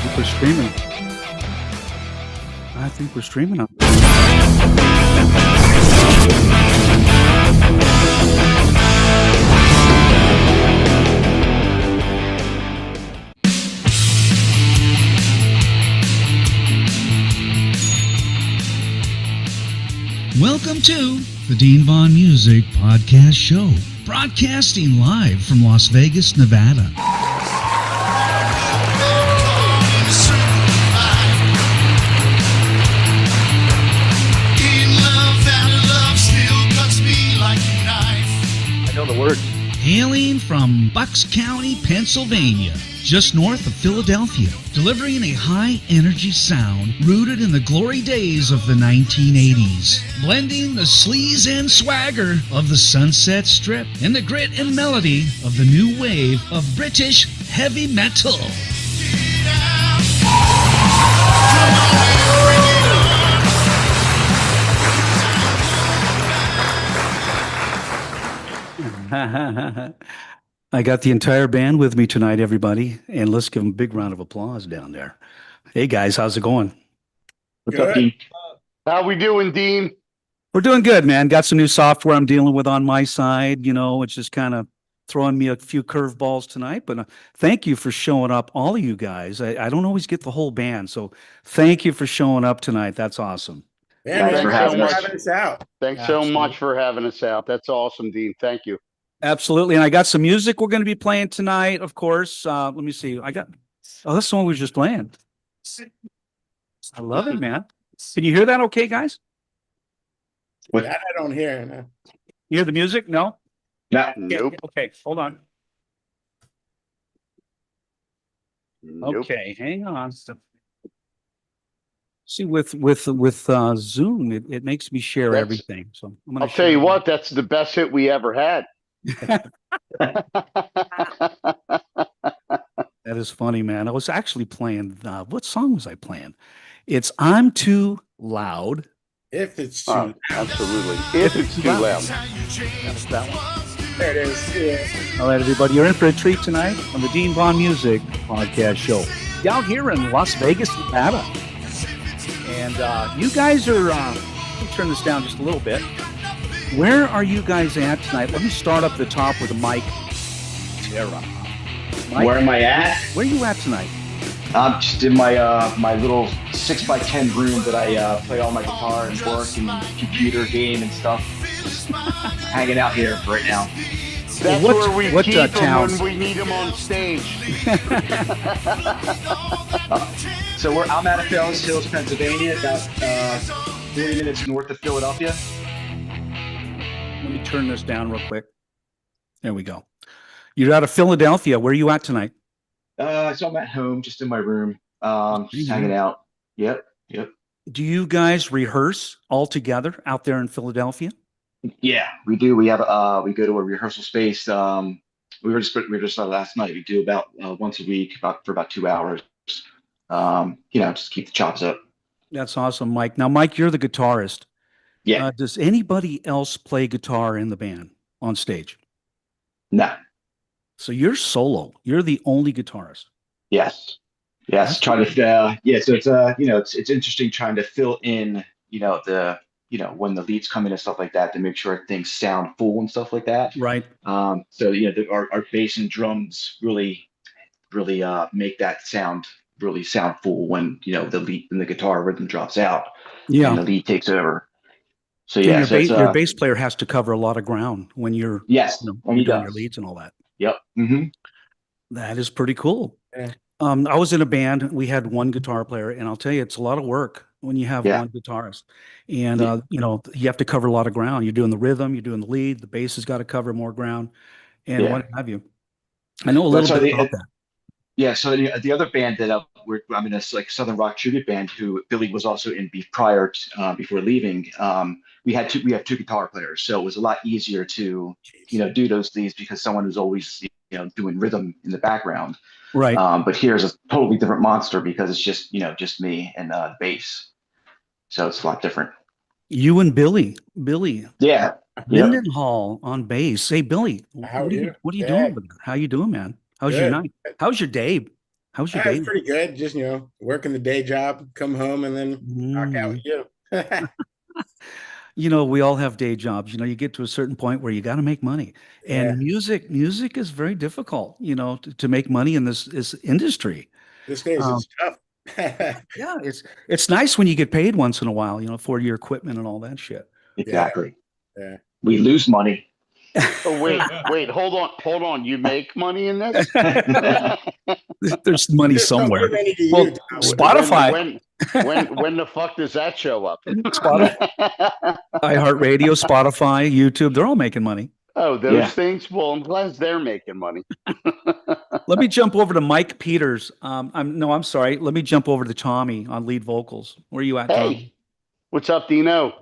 We're streaming. I think we're streaming up. Welcome to the Dean Vaughn Music Podcast Show, broadcasting live from Las Vegas, Nevada. I know the words. Hailing from Bucks County, Pennsylvania, just north of Philadelphia, delivering a high-energy sound rooted in the glory days of the 1980s, blending the sleaze and swagger of the Sunset Strip and the grit and melody of the new wave of British heavy metal. I got the entire band with me tonight, everybody, and let's give them a big round of applause down there. Hey guys, how's it going? What's up, Dean? How we doing, Dean? We're doing good, man. Got some new software I'm dealing with on my side. You know, it's just kind of throwing me a few curveballs tonight, but thank you for showing up, all of you guys. I don't always get the whole band, so thank you for showing up tonight. That's awesome. Yeah, Thanks for having us out. Thanks so much for having us out. That's awesome, Dean. Thank you. Absolutely. And I got some music we're going to be playing tonight, of course. Let me see. That's the one we were just playing. I love it, man. Can you hear that okay, guys? That I don't hear. No. You hear the music? No? No. Nope. Okay, hold on. Nope. Okay, hang on. See, with Zoom, it makes me share everything. So I'm gonna I'll tell you what, that's the best hit we ever had. That is funny, man. I was actually playing. What song was I playing? It's "I'm Too Loud." If it's too Absolutely. If it's too loud. That's that one. there it is. Yeah. All right, everybody, you're in for a treat tonight on the Dean Vaughn Music Podcast Show. Down here in Las Vegas, Nevada. And you guys are, let me turn this down just a little bit. Where are you guys at tonight? Let me start up the top with Mike Terra. Mike, Where am I at? where are you at tonight? I'm just in my my little 6x10 room that I play all my guitar and work and computer game and stuff. Just hanging out here right now. That's What- where we what, keep them towns? when we need them on stage. So I'm out of Fell's Hills, Pennsylvania, about 40 minutes north of Philadelphia. Let me turn this down real quick. There we go. You're out of Philadelphia. Where are you at tonight? So I'm at home, just in my room, just hanging out. Yep. Do you guys rehearse all together out there in Philadelphia? Yeah, we do. We have we go to a rehearsal space. We were just last night. We do about once a week, for about 2 hours. Just keep the chops up. That's awesome, Mike. Now, Mike, you're the guitarist. Yeah. Does anybody else play guitar in the band on stage? No. So you're solo. You're the only guitarist. Yes. That's Trying to. So it's it's interesting trying to fill in. When the leads come in and stuff like that to make sure things sound full and stuff like that. Right. Our bass and drums really make that sound full when the lead and the guitar rhythm drops out. Yeah. And the lead takes over. So And yeah, your bass player has to cover a lot of ground when you're yes, when he you're doing your does. leads and all that. Yep. Mm-hmm. That is pretty cool. Yeah. I was in a band. We had one guitar player, and I'll tell you, it's a lot of work when you have one guitarist. And you have to cover a lot of ground. You're doing the rhythm, you're doing the lead, the bass has got to cover more ground, and what have you. I know a little bit about that. Yeah. So the other band that I'm in, a Southern rock tribute band who Billy was also in prior before leaving. We have two guitar players, so it was a lot easier to do those leads because someone who's always doing rhythm in the background. Right. But here's a totally different monster because it's just me and bass. So it's a lot different. You and Billy. Yeah. Lindenhall on bass. Hey, Billy, How what are you doing? How you doing, man? How's your night? How's your day? How's your day? Pretty good. Just, working the day job, come home, and then knock out with you. We all have day jobs. You get to a certain point where you got to make money. Yeah. And music is very difficult, to make money in this industry. These days Um, it's tough. yeah, it's nice when you get paid once in a while, for your equipment and all that shit. Exactly. Yeah. We lose money. Oh, wait, hold on. You make money in this? There's money There's no somewhere. money to Well, you, Tom. Spotify, When the fuck does that show up? Spotify, iHeartRadio, Spotify, YouTube, they're all making money. Oh, those things? Well, I'm glad they're making money. Let me jump over to Mike Peters. I'm sorry. Let me jump over to Tommy on lead vocals. Where are you at, Tom? Hey, what's up, Dino?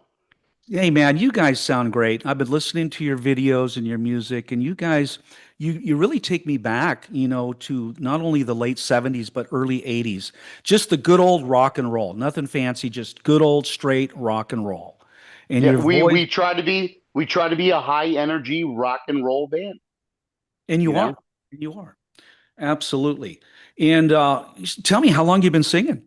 Hey, man, you guys sound great. I've been listening to your videos and your music, and you guys, you really take me back, to not only the late 70s, but early 80s. Just the good old rock and roll. Nothing fancy, just good old straight rock and roll. And Yeah, your we voice, try to be a high energy rock and roll band. and you you know? are. You are. Absolutely. And tell me, how long you been singing?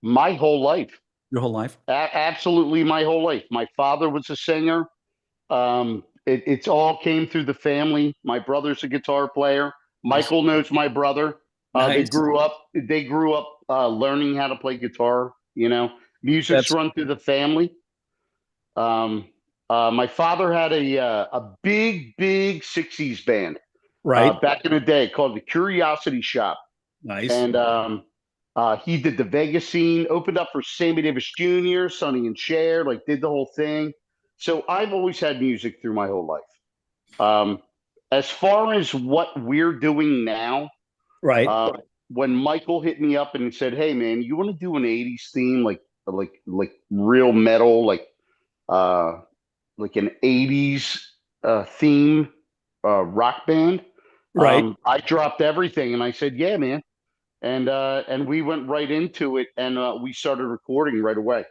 My whole life. Your whole life? Absolutely my whole life. My father was a singer. It's all came through the family. My brother's a guitar player. Michael knows my brother. They Nice. grew up learning how to play guitar. Music's That's run through the family. My father had a big 60s band right. back in the day called the Curiosity Shop. Nice. And he did the Vegas scene, opened up for Sammy Davis Jr., Sonny and Cher, did the whole thing. So I've always had music through my whole life. As far as what we're doing now, Right. When Michael hit me up and said, "Hey man, you want to do an '80s theme, like real metal, like an '80s theme rock band?" Right. I dropped everything and I said, "Yeah, man." And we went right into it, and we started recording right away,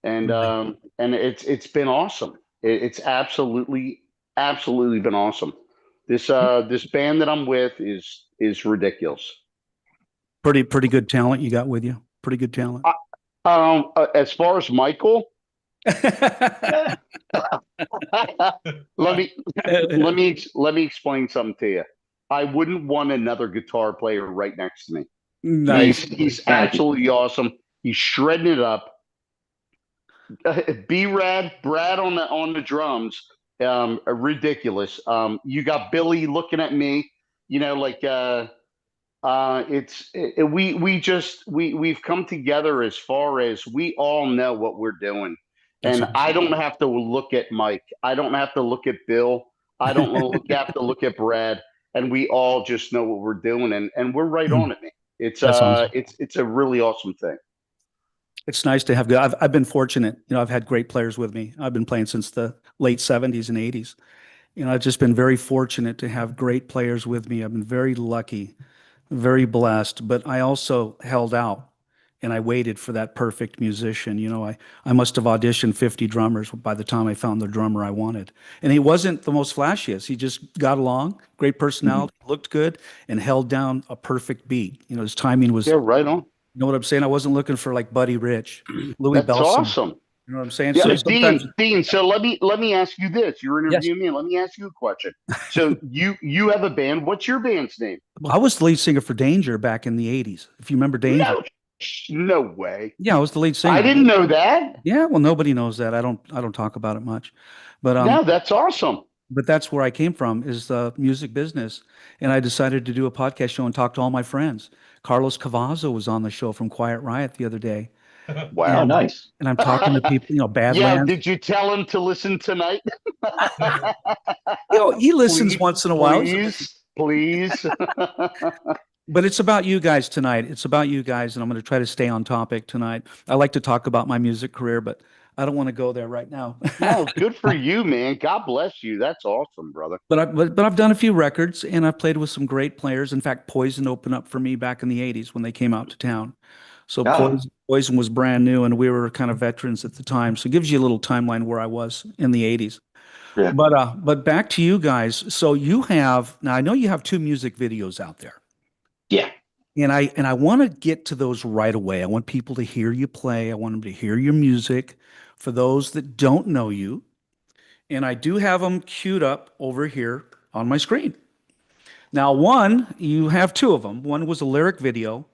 and it's been awesome. It's absolutely been awesome. This band that I'm with is ridiculous. Pretty good talent you got with you. Pretty good talent. As far as Michael, let me explain something to you. I wouldn't want another guitar player right next to me. Nice. He's absolutely awesome. He's shredding it up. Brad on the drums, ridiculous. You got Billy looking at me, we've come together as far as we all know what we're doing. And That's I don't have to look at Mike. I don't have to look at Bill. I don't have to look at Brad. And we all just know what we're doing, and we're right on it, man. It's That's awesome. it's a really awesome thing. It's nice to have good. I've been fortunate. I've had great players with me. I've been playing since the late 70s and 80s. I've just been very fortunate to have great players with me. I've been very lucky, very blessed, but I also held out and I waited for that perfect musician. I must have auditioned 50 drummers by the time I found the drummer I wanted. And he wasn't the most flashiest. He just got along, great personality, looked good, and held down a perfect beat. His timing was, right on. you know what I'm saying? I wasn't looking for like Buddy Rich, Louis That's Bellson. awesome. You know what I'm saying? Yeah, So sometimes, Dean. So let me ask you this. You're interviewing me. Let me ask you a question. So you have a band. What's your band's name? I was the lead singer for Danger back in the 80s. If you remember Danger. No way. Yeah, I was the lead singer. I didn't know that. Yeah, well, nobody knows that. I don't talk about it much. But no, that's awesome. But that's where I came from, is the music business. And I decided to do a podcast show and talk to all my friends. Carlos Cavazo was on the show from Quiet Riot the other day. Wow, nice. And I'm talking to people, Badlands. Yeah, did you tell him to listen tonight? He listens once in a while. Please. But it's about you guys tonight. It's about you guys, and I'm going to try to stay on topic tonight. I like to talk about my music career, but I don't want to go there right now. No, good for you, man. God bless you. That's awesome, brother. But I've done a few records, and I've played with some great players. In fact, Poison opened up for me back in the 80s when they came out to town. So Poison was brand new, and we were kind of veterans at the time. So it gives you a little timeline where I was in the 80s. Yeah. But back to you guys. So now I know you have 2 music videos out there. Yeah. And I want to get to those right away. I want people to hear you play. I want them to hear your music. For those that don't know you, and I do have them queued up over here on my screen. Now, one, you have two of them. One was a lyric video,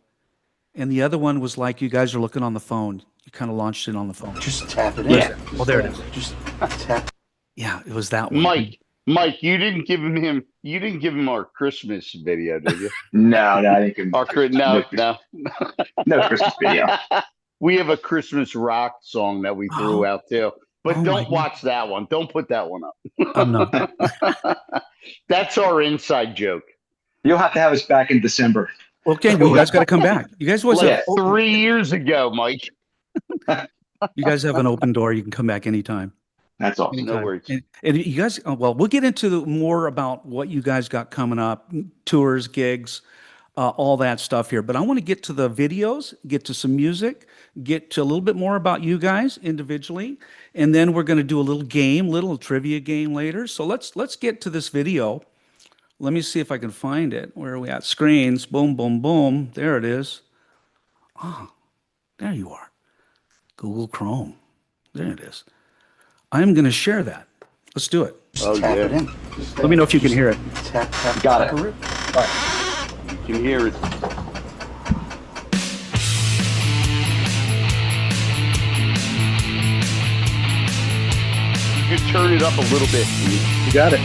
and the other one was like you guys are looking on the phone. You kind of launched it on the phone. Just tap it in. Yeah. Oh, there it is. Just tap. Yeah, it was that one. Mike, you didn't give him our Christmas video, did you? No, I didn't give him No. no Christmas video. We have a Christmas rock song that we threw out too. But don't watch that one. Don't put that one up. I'm not. That's our inside joke. You'll have to have us back in December. Okay, well, you guys got to come back. You guys was Like 3 years ago, Mike. You guys have an open door. You can come back anytime. That's awesome. No worries. And you guys, well, we'll get into more about what you guys got coming up, tours, gigs, all that stuff here. But I want to get to the videos, get to some music, get to a little bit more about you guys individually, and then we're going to do a little trivia game later. So let's get to this video. Let me see if I can find it. Where are we at? Screens. Boom, boom, boom. There it is. Oh, there you are. Google Chrome. There it is. I'm going to share that. Let's do it. Just tap it in. Let me know if you can hear it. Tap. Got it. All right. You can hear it. You can turn it up a little bit. You got it.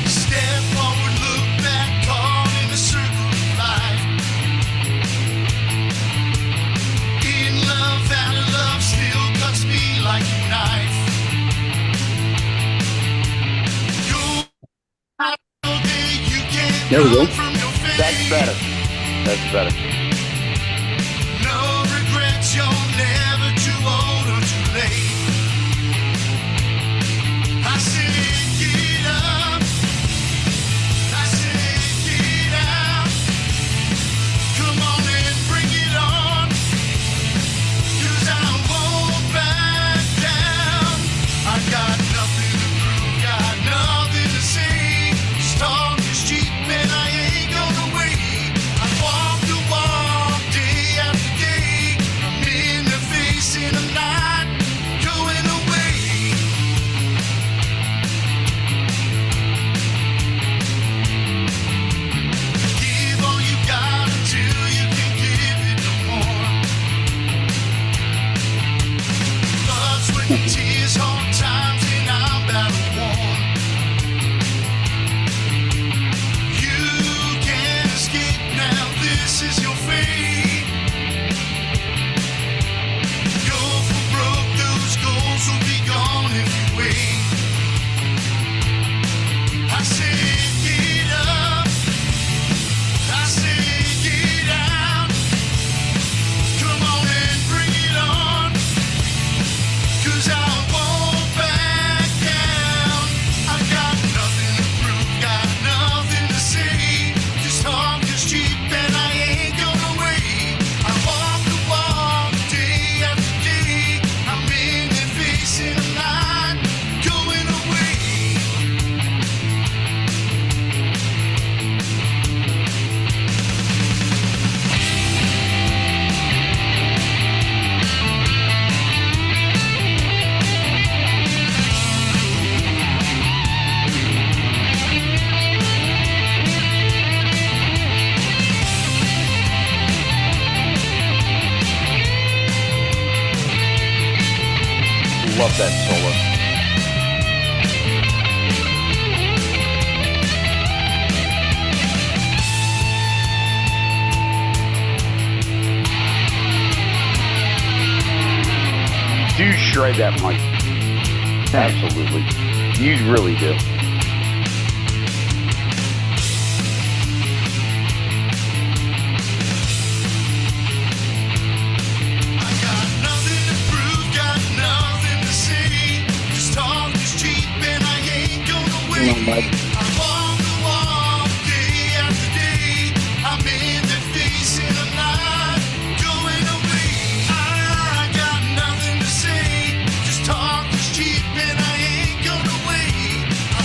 Step forward, look back, caught in the circle of life. In love, out of love, still cuts me like a knife. There we go. That's better. That's better. No regrets, you're never too old or too late. I said get up. I said get out. Come on and bring it on. 'Cause I won't back down. I got nothing to prove, got nothing to say. Just talk is cheap and I ain't gonna wait. I walk the walk day after day. I'm in the face and I'm not going away. Give all you got until you can give it no more. Blood, sweat, and tears, hard times, and I'm battle worn. You can't escape now, this is your fate. Go for broke, those goals will be gone if you wait. I said get up, I said get out. Come on and bring it on. 'Cause I won't back down. I got nothing to prove, got nothing to say. Just talk is cheap and I ain't gonna wait. I walk the walk day after day. I'm in the face and I'm not going away. Love that solo. Do shred that, Mike. Absolutely. You really do. I got nothing to prove, got nothing to say. Just talk is cheap and I ain't gonna wait. I walk the walk day after day. I'm in the face and I'm not going away. I got nothing to say. Just talk is cheap and I ain't gonna wait. I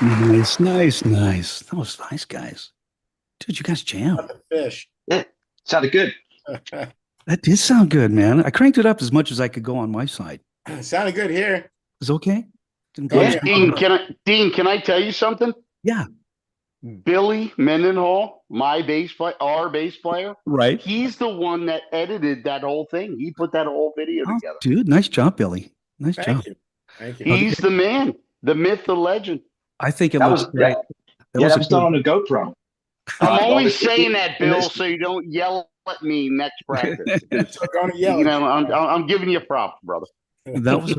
Nice, nice, nice. That was nice, guys. Dude, you guys jam. Not the fish. Yeah, sounded good. That did sound good, man. I cranked it up as much as I could go on my side. Sounded good here. Is it okay? Didn't Oh, blow yeah. your- Dean, can I tell you something? Yeah. Billy Mendenhall, our bass player, Right. he's the one that edited that whole thing. He put that whole video Oh, together. dude, nice job, Billy. Nice job. Thank you. Thank you. He's the man, the myth, the legend. I think it That looks was great. that a was done cool- on a GoPro. I'm only Well, saying that, in Bill, this- so you don't yell at me next practice. So going to yell. You at know, you. I'm giving you props, brother. that was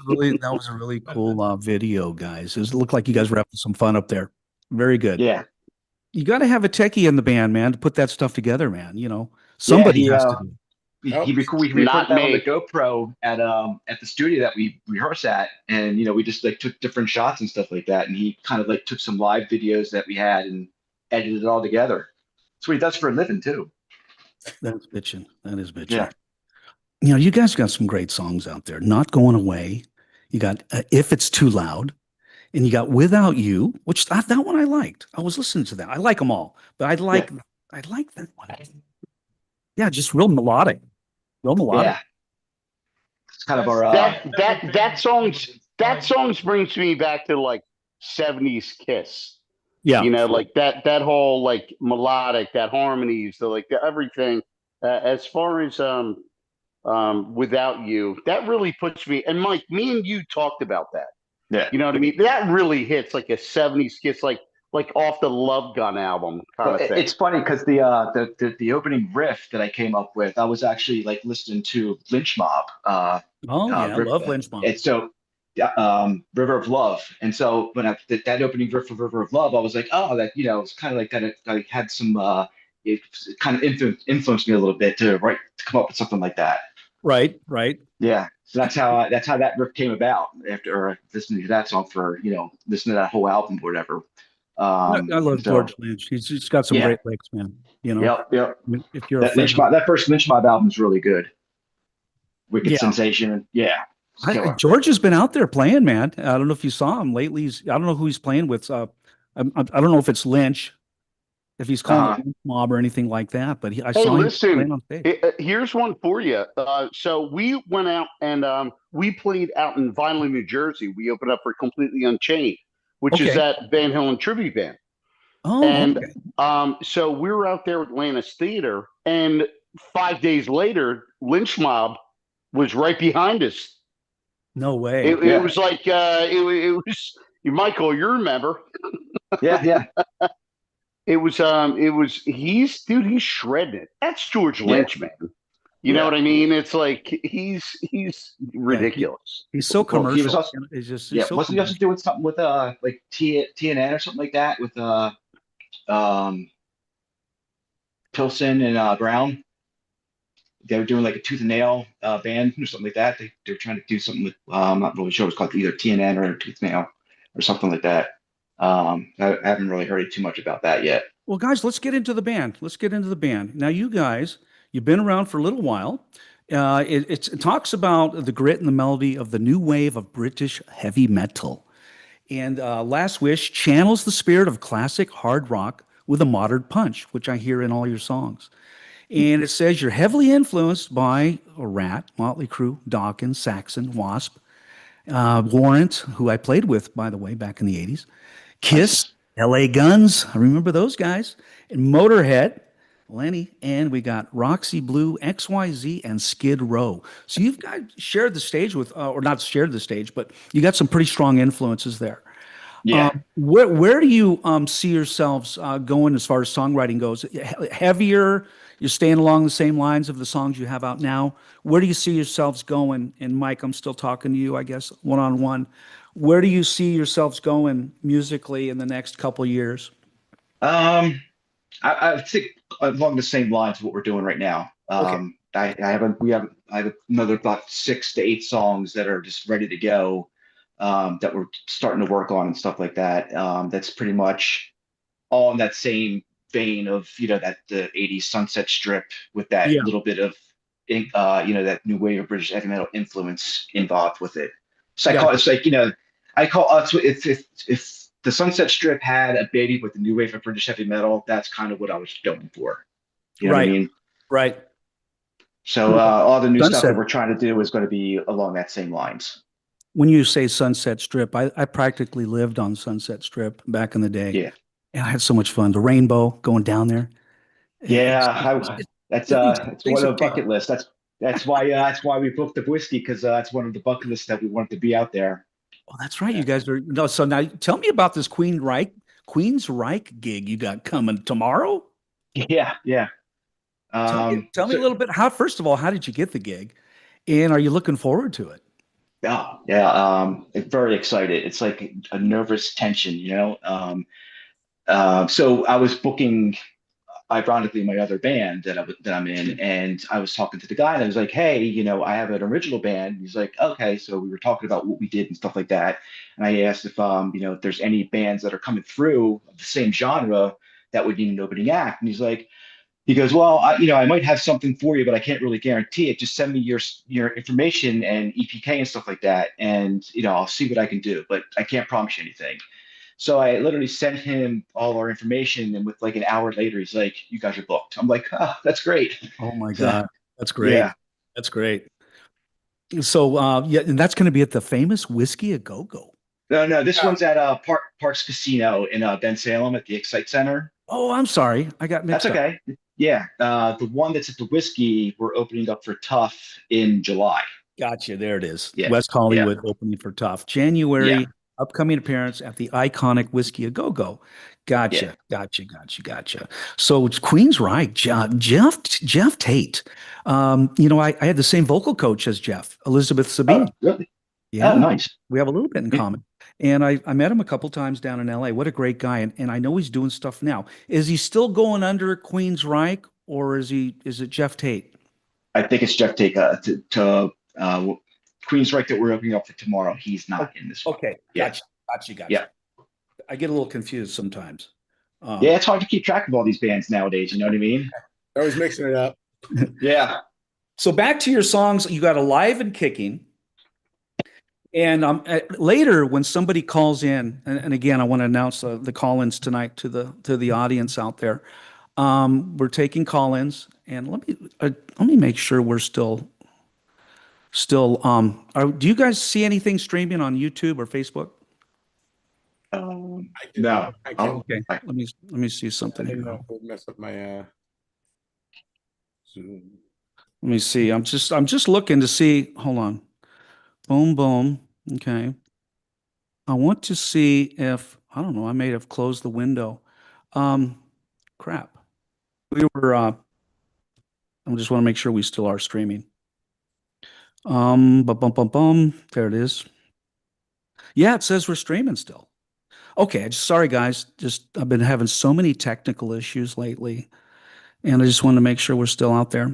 a really cool video, guys. It looked like you guys were having some fun up there. Very good. Yeah. You got to have a techie in the band, man, to put that stuff together, man. You know, somebody he, has to do it. We Nope. recorded Not that on me. the GoPro at the studio that we rehearse at, and we just like took different shots and stuff like that. And he kind of like took some live videos that we had and edited it all together. That's what he does for a living too. That's bitching. That is bitching. Yeah. You know, you guys got some great songs out there. Not Going Away. You got If It's Too Loud. And you got Without You, which that one I liked. I was listening to that. I like them all, but I like that one. Yeah, just real melodic. Real melodic. Yeah. It's kind of our That songs brings me back to like 70s Kiss. Yeah. You know, like that whole like melodic, that harmonies, the everything. As far as Without You, that really puts me. And Mike, me and you talked about that. Yeah. You know what I mean? That really hits like a 70s Kiss, like off the Love Gun album kind of thing. It's funny because the opening riff that I came up with, I was actually like listening to Lynch Mob. I love Lynch Mob. And so, River of Love. And so when I did that opening riff of River of Love, I was like, oh, that it's kind of like that. I had some. It kind of influenced me a little bit to come up with something like that. Right. Yeah. So that's how that riff came about after listening to that song for listening to that whole album or whatever. I love George Lynch. He's just got some great licks, man. You know. Yep. I mean, if you're That first Lynch Mob album is really good. Wicked Sensation. Yeah. George has been out there playing, man. I don't know if you saw him lately. I don't know who he's playing with. I don't know if it's Lynch, if he's calling it Lynch Mob or anything like that. But I saw him playing on stage. Here's one for you. So we went out and we played out in Vineland, New Jersey. We opened up for Completely Unchained, which is that Van Halen tribute band. Oh, and okay. So we were out there at Atlantis Theater, and 5 days later, Lynch Mob was right behind us. No way. It was like it was Michael. You remember? Yeah. It was he's shredding it. That's George Lynch, man. You know what I mean? It's like he's ridiculous. He's so commercial. He was also, so wasn't he also doing something with like TNN or something like that with Pilsen and Brown? They were doing like a Tooth and Nail band or something like that. They were trying to do something with I'm not really sure. It was called either TNN or Tooth and Nail or something like that. I haven't really heard too much about that yet. Well, guys, let's get into the band. Now, you guys, you've been around for a little while. It talks about the grit and the melody of the new wave of British heavy metal. And Last Wish channels the spirit of classic hard rock with a modern punch, which I hear in all your songs. And it says you're heavily influenced by Ratt, Mötley Cru, Dokken, Saxon, W.A.S.P, Warrant, who I played with, by the way, back in the 80s, Kiss, LA Guns, I remember those guys, and Motörhead, Lenny, and we got Roxy Blue, XYZ, and Skid Row. So you've got shared the stage with, or not shared the stage, but you got some pretty strong influences there. Yeah. Where do you see yourselves going as far as songwriting goes? Heavier? You're staying along the same lines of the songs you have out now. Where do you see yourselves going? And Mike, I'm still talking to you, I guess, one-on-one. Where do you see yourselves going musically in the next couple of years? I think along the same lines of what we're doing right now. Okay. I have another about 6 to 8 songs that are just ready to go, that we're starting to work on and stuff like that. That's pretty much all in that same vein of that the 80s Sunset Strip with that little bit of that new wave of British heavy metal influence involved with it. So I call it, it's like I call us, if the Sunset Strip had a baby with the new wave of British heavy metal, that's kind of what I was going for. You know what I Right. mean? Right. So all the new stuff Sunset. that we're trying to do is going to be along that same lines. When you say Sunset Strip, I practically lived on Sunset Strip back in the day. Yeah. And I had so much fun. The rainbow going down there. Yeah, It's it's one basic of the bucket list. That's why we booked the whiskey, because that's one of the bucket lists that we wanted to be out there. Oh, that's right. You guys are no. So now tell me about this Queen's Reich gig you got coming tomorrow. Yeah, yeah. Tell me a So little bit. How first of all, how did you get the gig, and are you looking forward to it? yeah, yeah. Very excited. It's like a nervous tension, you know. So I was booking, ironically, my other band that I'm in, and I was talking to the guy, and I was like, "Hey, you know, I have an original band." He's like, "Okay." So we were talking about what we did and stuff like that, and I asked if you know, if there's any bands that are coming through of the same genre that would need an opening act, and he's like, he goes, "Well, you know, I might have something for you, but I can't really guarantee it. Just send me your information and EPK and stuff like that, and you know, I'll see what I can do, but I can't promise you anything." So I literally sent him all our information, and with like an hour later, he's like, "You guys are booked." I'm like, "Oh, that's great." Oh my So God, that's great. yeah, That's great. So yeah, and that's going to be at the famous Whiskey a Go Go. no, this one's at Parks Casino in Ben Salem at the Excite Center. Oh, I'm sorry, I got That's mixed up. okay. Yeah, the one that's at the Whiskey, we're opening up for Tough in July. Gotcha. There it is. Yeah, West yeah, Hollywood opening for Tough. yeah, January upcoming appearance at the iconic Whiskey a Go Go. yeah. Gotcha. So it's Queen's right. Jeff Tate. You know, I had the same vocal coach as Jeff, Elizabeth Oh, Sabine. really? Oh, Yeah, nice. we have a little bit in common. And I met him a couple times down in LA. What a great guy. And I know he's doing stuff now. Is he still going under Queen's Reich or is it Jeff Tate? I think it's Jeff Take to Queensryche that we're opening up for tomorrow. He's not in this one. Okay, Yeah, gotcha. yeah, I get a little confused sometimes. yeah. It's hard to keep track of all these bands nowadays. You know what I mean? Always mixing it up. Yeah. So back to your songs, you got Alive and Kicking. And later, when somebody calls in, and again, I want to announce the call-ins tonight to the audience out there. We're taking call-ins, and let me make sure we're still. Do you guys see anything streaming on YouTube or Facebook? I do. No. I can. Okay, let me see I something didn't here. know if it would mess up my Zoom. Let me see. I'm just looking to see. Hold on. Boom. Okay. I want to see if I don't know. I may have closed the window. Crap. We were. I just want to make sure we still are streaming. Bum. There it is. Yeah, it says we're streaming still. Okay. Sorry, guys. Just I've been having so many technical issues lately, and I just wanted to make sure we're still out there.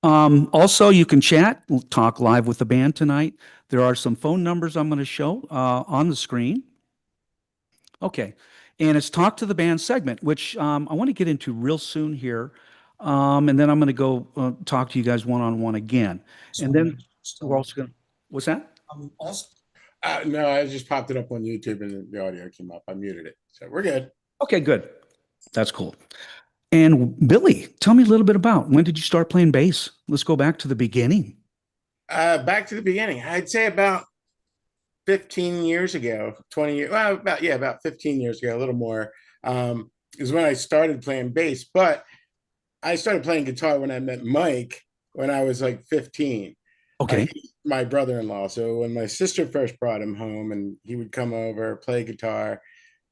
Also, you can chat, talk live with the band tonight. There are some phone numbers I'm going to show on the screen. Okay. And it's Talk to the Band segment, which I want to get into real soon here. And then I'm going to go talk to you guys one-on-one again. And then we're also going to, what's that? No, I just popped it up on YouTube and the audio came up. I muted it. So we're good. Okay, good. That's cool. And Billy, tell me a little bit about when did you start playing bass? Let's go back to the beginning. Back to the beginning. I'd say about 15 years ago, 20 years, well, about 15 years ago, a little more, is when I started playing bass. But I started playing guitar when I met Mike when I was like 15. Okay. My brother-in-law. So when my sister first brought him home and he would come over, play guitar,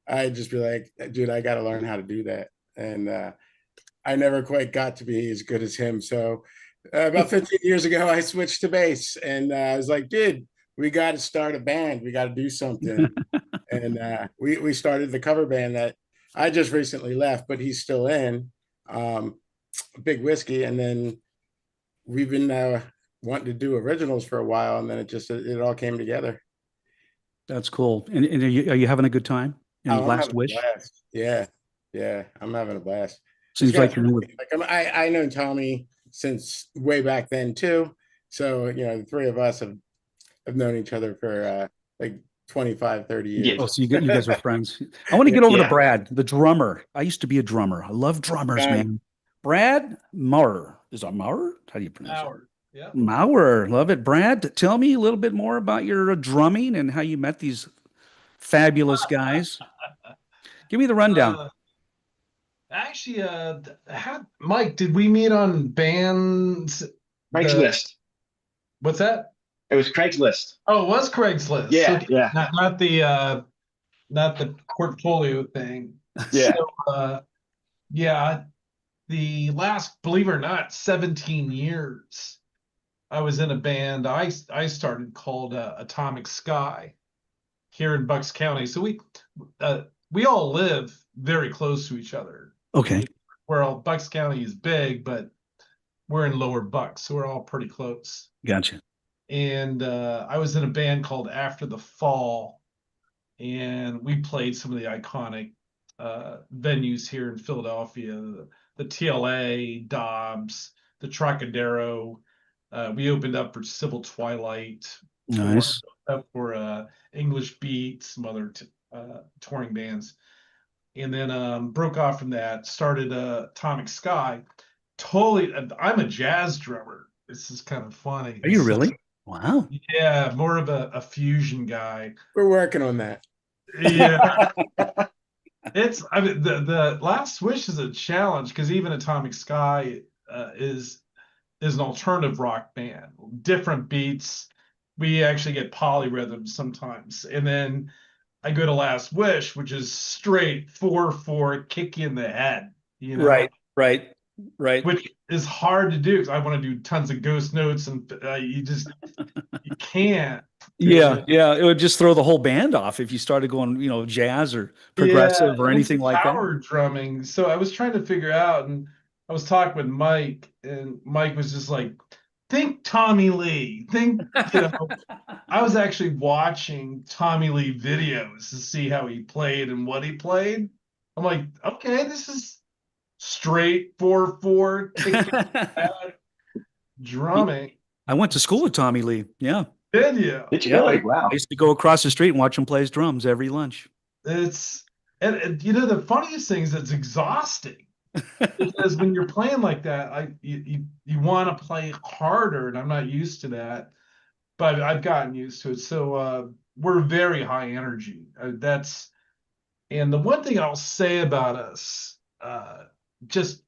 I'd just be like, dude, I got to learn how to do that. And I never quite got to be as good as him. So about 15 years ago, I switched to bass and I was like, dude, we got to start a band. We got to do something. And we started the cover band that I just recently left, but he's still in, Big Whiskey. And then we've been wanting to do originals for a while. And then it all came together. That's cool. And are you having a good time? Any I'm last having a wish? blast. Yeah, I'm having a blast. Seems like you're with. Like I know Tommy since way back then too. So the three of us have known each other for like 25, 30 years. Yeah. Oh, so you guys are friends. I want to get over to Yeah. Brad, the drummer. I used to be a drummer. I love drummers, man. Brad Maurer. Is that Maurer? How do you pronounce it? Howard. Yeah. Maurer. Love it. Brad, tell me a little bit more about your drumming and how you met these fabulous guys. Give me the rundown. Actually, Mike, did we meet on bands? Craigslist. What's that? It was Craigslist. Oh, it was Craigslist. Yeah, Okay. yeah. Not the portfolio thing. Yeah. So, yeah, the last, believe it or not, 17 years, I was in a band I started called Atomic Sky here in Bucks County. So we all live very close to each other. Okay. Bucks County is big, but we're in Lower Bucks, so we're all pretty close. Gotcha. And I was in a band called After the Fall, and we played some of the iconic venues here in Philadelphia, the TLA, Dobbs, the Trocadero. We opened up for Civil Twilight, Nice. for English Beat, some other touring bands, and then broke off from that, started Atomic Sky. Totally, I'm a jazz drummer. This is kind of funny. Are you really? Wow. Yeah, more of a fusion guy. We're working on that. Yeah. I mean, the Last Wish is a challenge because even Atomic Sky is an alternative rock band, different beats. We actually get polyrhythms sometimes, and then I go to Last Wish, which is straight 4/4 kick you in the head. Right. Which is hard to do because I want to do tons of ghost notes, and you can't. Yeah. It would just throw the whole band off if you started going, jazz or progressive or anything like that. Power drumming. So I was trying to figure out, and I was talking with Mike, and Mike was just like, think Tommy Lee. I was actually watching Tommy Lee videos to see how he played and what he played. I'm like, okay, this is straight 4/4 drumming. I went to school with Tommy Lee. Yeah. Did you? Did you really? Wow. I used to go across the street and watch him play his drums every lunch. It's and the funniest thing is it's exhausting because when you're playing like that, you want to play harder, and I'm not used to that, but I've gotten used to it. So we're very high energy. And the one thing I'll say about us, just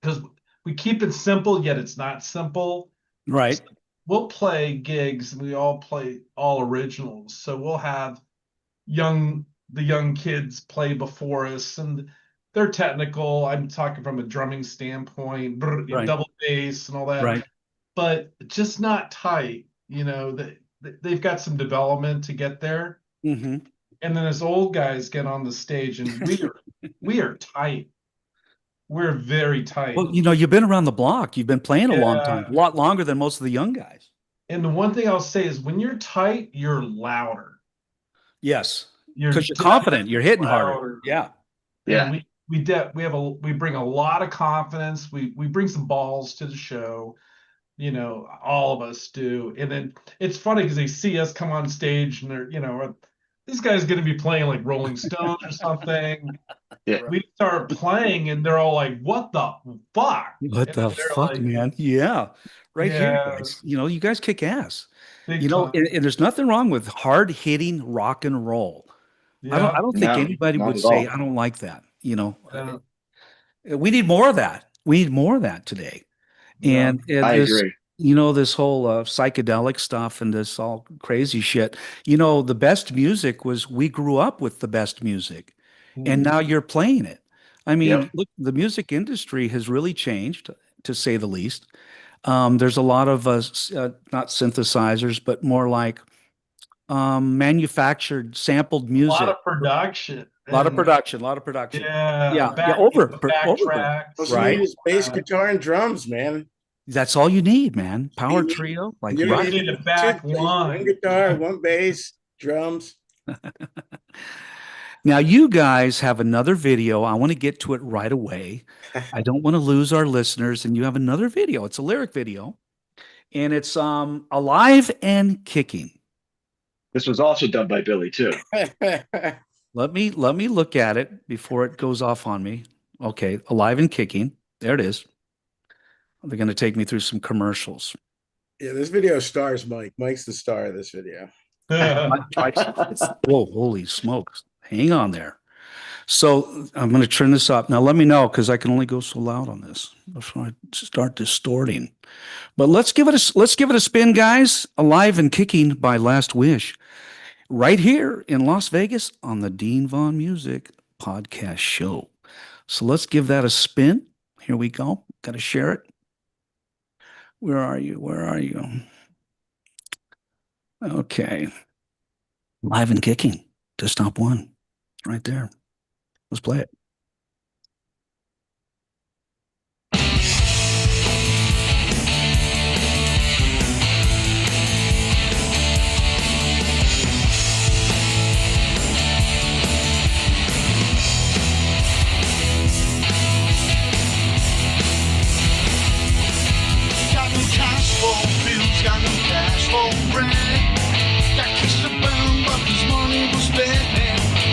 because we keep it simple, yet it's not simple. Right. We'll play gigs, and we all play all originals. So we'll have the young kids play before us, and they're technical. I'm talking from a drumming standpoint, Right. double bass and all that. Right. But just not tight. They've got some development to get there. Mm-hmm. And then as old guys get on the stage, and we are tight. We're very tight. Well, you've been around the block. You've been playing a long time, a lot longer than most of the young guys. And the one thing I'll say is when you're tight, you're louder. Yes. Because you're confident. You're hitting louder. harder. Yeah. Yeah. We bring a lot of confidence. We bring some balls to the show. All of us do. And then it's funny because they see us come on stage and they're, this guy's going to be playing like Rolling Stones or something. Yeah. We start playing and they're all like, what the fuck? What the fuck, man? Yeah. Right here, guys. You guys kick ass. And there's nothing wrong with hard hitting rock and roll. Yeah. I don't think anybody would say, I don't like that. We need more of that. We need more of that today. And I agree. This whole psychedelic stuff and this all crazy shit. The best music we grew up with the best music, and now you're playing it. I mean, look, the music industry has really changed, to say the least. There's a lot of not synthesizers, but more like manufactured, sampled music. A lot of production. A lot of production. Yeah. Backtracks. Right. Use bass guitar and drums, man. That's all you need, man. Power trio. Like you need a back line. One guitar, one bass, drums. Now, you guys have another video. I want to get to it right away. I don't want to lose our listeners. And you have another video. It's a lyric video. And it's Alive and Kicking. This was also done by Billy too. Let me look at it before it goes off on me. Okay, Alive and Kicking. There it is. They're going to take me through some commercials. Yeah, this video stars Mike. Mike's the star of this video. Whoa, holy smokes. Hang on there. So I'm going to turn this up. Now let me know because I can only go so loud on this before I start distorting. But let's give it a spin, guys. Alive and Kicking by Last Wish. Right here in Las Vegas on the Dean Vaughn Music Podcast Show. So let's give that a spin. Here we go. Got to share it. Where are you? Where are you? Okay. Live and Kicking to Stop One. Right there. Let's play it. Got no cash for bills, got no cash for rent. Got cash to burn, but this money was spent.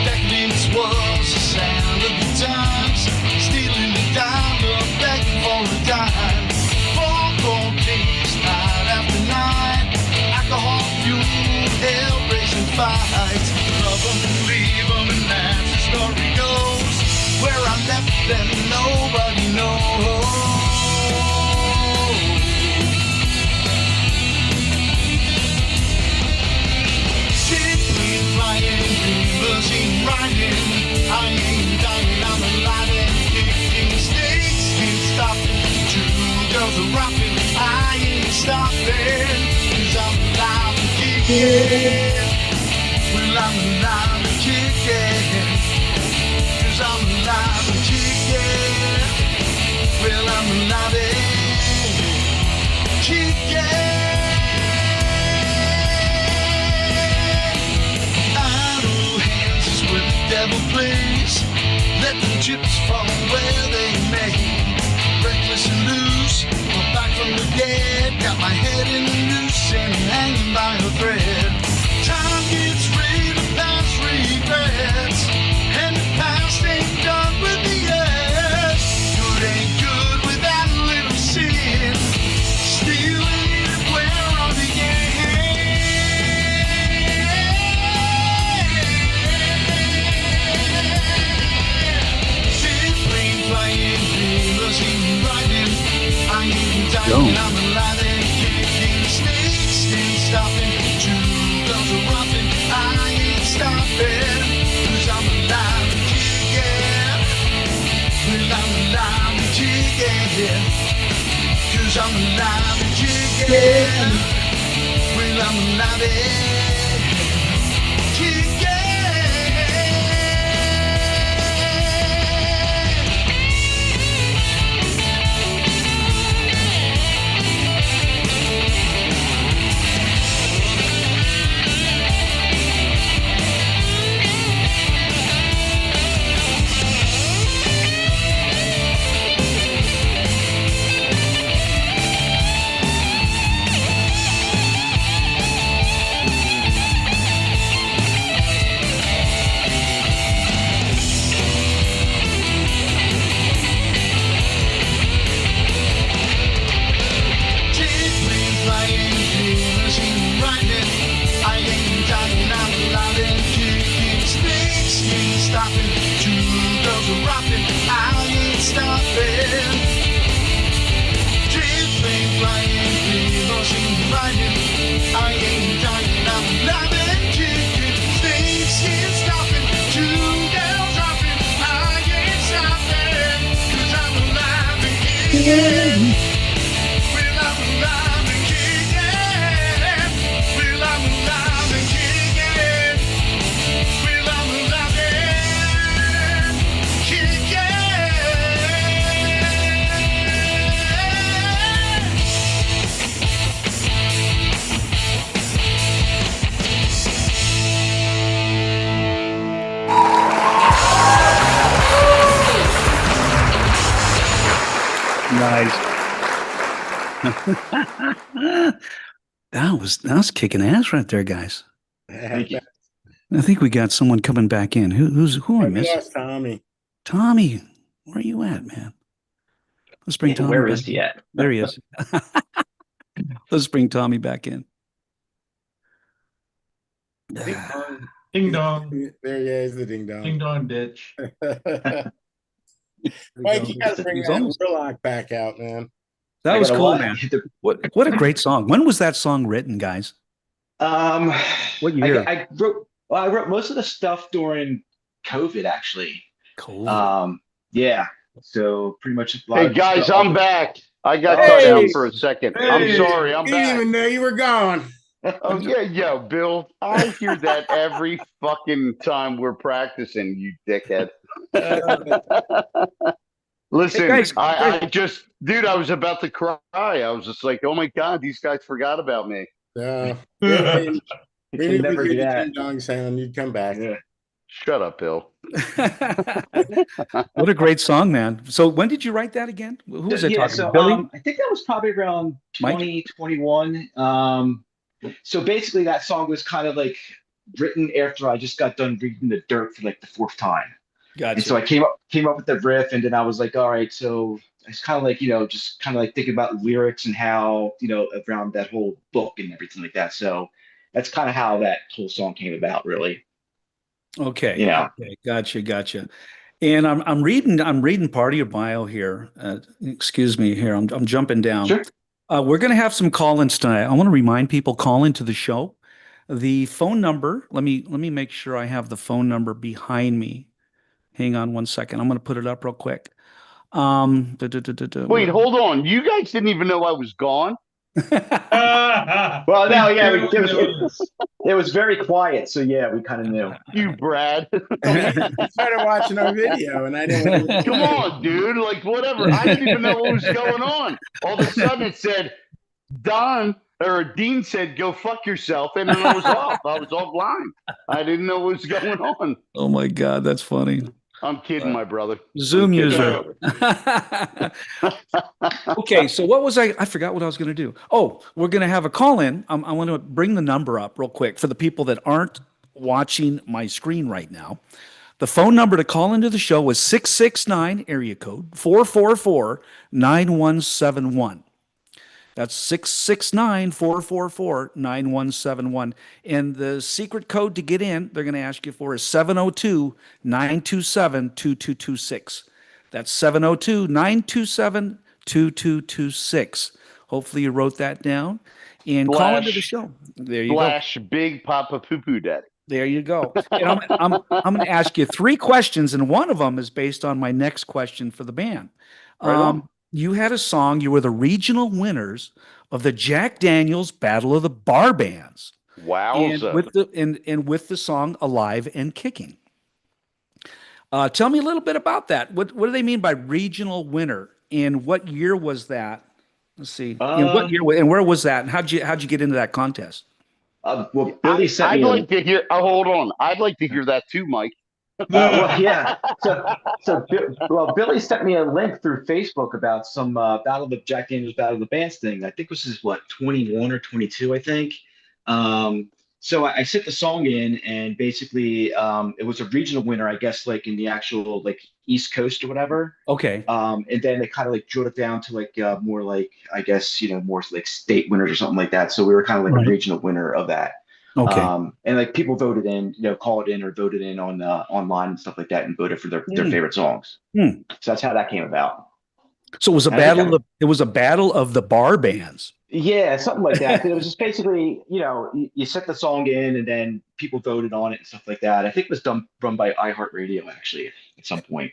Decadence was the sound of the times. Stealing a dollar, begging for a dime. 4 cold days, night after night. Alcohol fueled, hell-raising fights. Love 'em, leave 'em, and that's the story goes. Where I left them, nobody knows. Limousine riding, I ain't dying, I'm alive and kicking. Snakes ain't stopping, 2 girls are rocking, I ain't stopping, 'cause I'm alive and kicking. Well, I'm alive and kicking, 'cause I'm alive and kicking. Well, I'm alive and kicking. Devil plays, let the chips fall where they may. Reckless and loose, I'm back from the dead. Got my head in the noose and I'm hanging by a thread. Time gets real to pass regrets, and the past ain't done with the edge. Good ain't good without a little sin. Stealing it where I began. Yo. I'm alive and kicking. Snakes ain't stopping. 2 girls are rocking. I ain't stopping. 'Cause I'm alive and kicking. Well, I'm alive and kicking. 'Cause I'm alive and kicking. Well, I'm alive and kicking. Stopping, 2 girls are rocking, I ain't stopping. Jet plane flying, limousine riding, I ain't dying, I'm alive and kicking. Snakes ain't stopping, 2 girls rocking, I ain't stopping. 'Cause I'm alive and kicking. Well, I'm alive and kicking. Well, I'm alive and kicking. Well, I'm alive and Nice. That was kicking ass right there, guys. Thank you. I think we got someone coming back in. Who I We missed? lost Tommy. Tommy, where are you at, man? Let's bring Tommy Where back is he in. at? There he is. Let's bring Tommy back in. Ding dong. Ding dong. There he is, the ding Ding dong. dong ditch. Mike, you gotta bring He's that almost- Warlock back out, man. That I was gotta cool, what? man. What a great song. When was that song written, guys? What year? I wrote most of the stuff during COVID, actually. COVID. Yeah. So pretty much. Hey guys, I'm back. I got Oh, cut out geez. for a second. Hey. I'm sorry. I'm He didn't back. even know you were gone. Oh yeah, yo, Bill. I hear that every fucking time we're practicing, you dickhead. Listen, Hey, guys, I just, dude, I was about to cry. I was just like, oh my god, these guys forgot about me. Maybe we never hear do the that. ding dong sound, you'd come back. Yeah. Shut up, Bill. What a great song, man. So when did you write that again? Who was it talking? So Billy? I think that was probably around Mike? 2021. So basically, that song was kind of like written after I just got done reading The Dirt for like the fourth time. Gotcha. And so I came up with the riff, and then I was like, all right, so it's kind of like, just kind of like thinking about lyrics and how, around that whole book and everything like that. So that's kind of how that whole song came about, really. Okay. Yeah. Okay. Gotcha. And I'm reading part of your bio here. Excuse me here. I'm jumping down. Sure. We're going to have some call-ins tonight. I want to remind people, call into the show. The phone number, let me make sure I have the phone number behind me. Hang on one second. I'm going to put it up real quick. Wait, hold on. You guys didn't even know I was gone? Well, no, yeah, it was very quiet, so yeah, we kind of knew. You Brad. I started watching our video and I didn't. Come on, dude. Like, whatever. I didn't even know what was going on. All of a sudden it said, Dean said, go fuck yourself. And then I was off. I was offline. I didn't know what was going on. Oh my God, that's funny. I'm kidding, my brother. Zoom user. Okay, so what was I forgot what I was going to do. Oh, we're going to have a call in. I want to bring the number up real quick for the people that aren't watching my screen right now. The phone number to call into the show was 669 area code 444-9171. That's 669-444-9171. And the secret code to get in, they're going to ask you for is 702-927-2226. That's 702-927-2226. Hopefully you wrote that down. And call into the show. There you go. Big Papa Poo Poo Daddy. There you go. And I'm going to ask you 3 questions, and one of them is based on my next question for the band. Right on. You had a song. You were the regional winners of the Jack Daniels Battle of the Bar Bands. Wowza. And with the song "Alive and Kicking." Tell me a little bit about that. What do they mean by regional winner? And what year was that? Let's see. And what year and where was that? And how'd you get into that contest? Well, Billy sent I'd me like to hear. Oh, hold on. I'd like to hear that too, Mike. well, yeah. So Billy sent me a link through Facebook about some Jack Daniels Battle of the Bands thing. I think this is 21 or 22, I think. So I sent the song in, and basically it was a regional winner, I guess, like in the actual East Coast or whatever. Okay. And then they kind of drilled it down to more I guess more state winners or something like that. So we were kind of a regional winner of that. Okay. And people voted in, called in or voted in on online and stuff like that, and voted for their favorite songs. So that's how that came about. So it was a battle of the bar bands. Yeah, something like that. It was just basically, you set the song in, and then people voted on it and stuff like that. I think it was run by iHeartRadio actually at some point.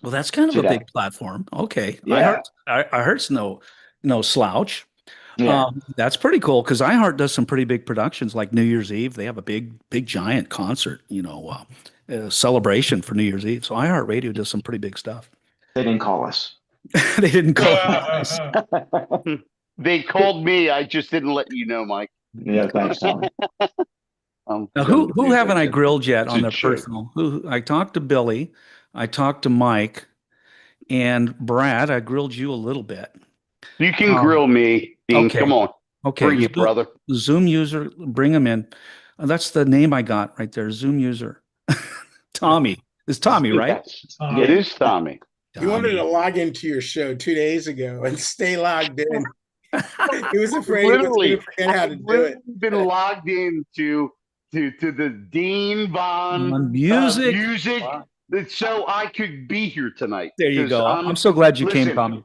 Well, that's kind of a big platform. Okay. Yeah. iHeart's no slouch. Yeah. That's pretty cool because iHeart does some pretty big productions like New Year's Eve. They have a big giant concert, celebration for New Year's Eve. So iHeartRadio does some pretty big stuff. They didn't call us. They didn't call us. They called me. I just didn't let you know, Mike. Yeah, thanks, Tommy. Now, who haven't I grilled yet on their personal? I talked to Billy, I talked to Mike, and Brad. I grilled you a little bit. You can grill me, Dean. Okay. Come on. Okay. Bring it, brother. Zoom user, bring him in. That's the name I got right there. Zoom user. Tommy. It's Tommy, right? Yes, Tommy. it is Tommy. He wanted to log into your show 2 days ago and stay logged in. He was afraid he was going Literally, to forget how to I've do literally it. been logged into to the Dean Von On music. music, Wow. so I could be here tonight. There you 'Cause go. I'm so glad you came, listen, Tommy.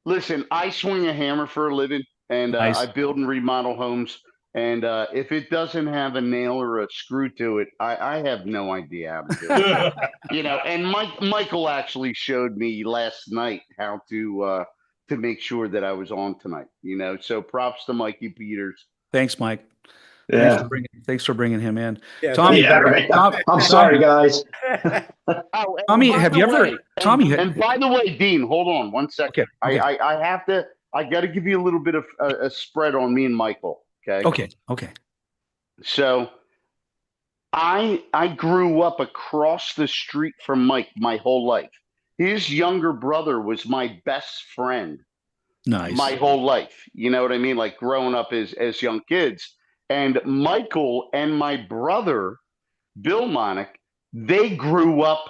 Listen, I swing a hammer for a living, and Nice. I build and remodel homes. And if it doesn't have a nail or a screw to it, I have no idea how to do it. You know, and Michael actually showed me last night how to make sure that I was on tonight. You know, so props to Mikey Peters. Thanks, Mike. Yeah. Thanks for bringing him in. Yeah, Tommy, Yeah, right. Tom- I'm sorry, guys. Oh, and Tommy, by have the you ever- way- Tommy, And by the way, Dean, hold on one second. Okay. I have to. I got to give you a little bit of a spread on me and Michael. Okay. Okay. So I grew up across the street from Mike my whole life. His younger brother was my best friend Nice. my whole life. You know what I mean? Like growing up as young kids. And Michael and my brother, Bill Monick, they grew up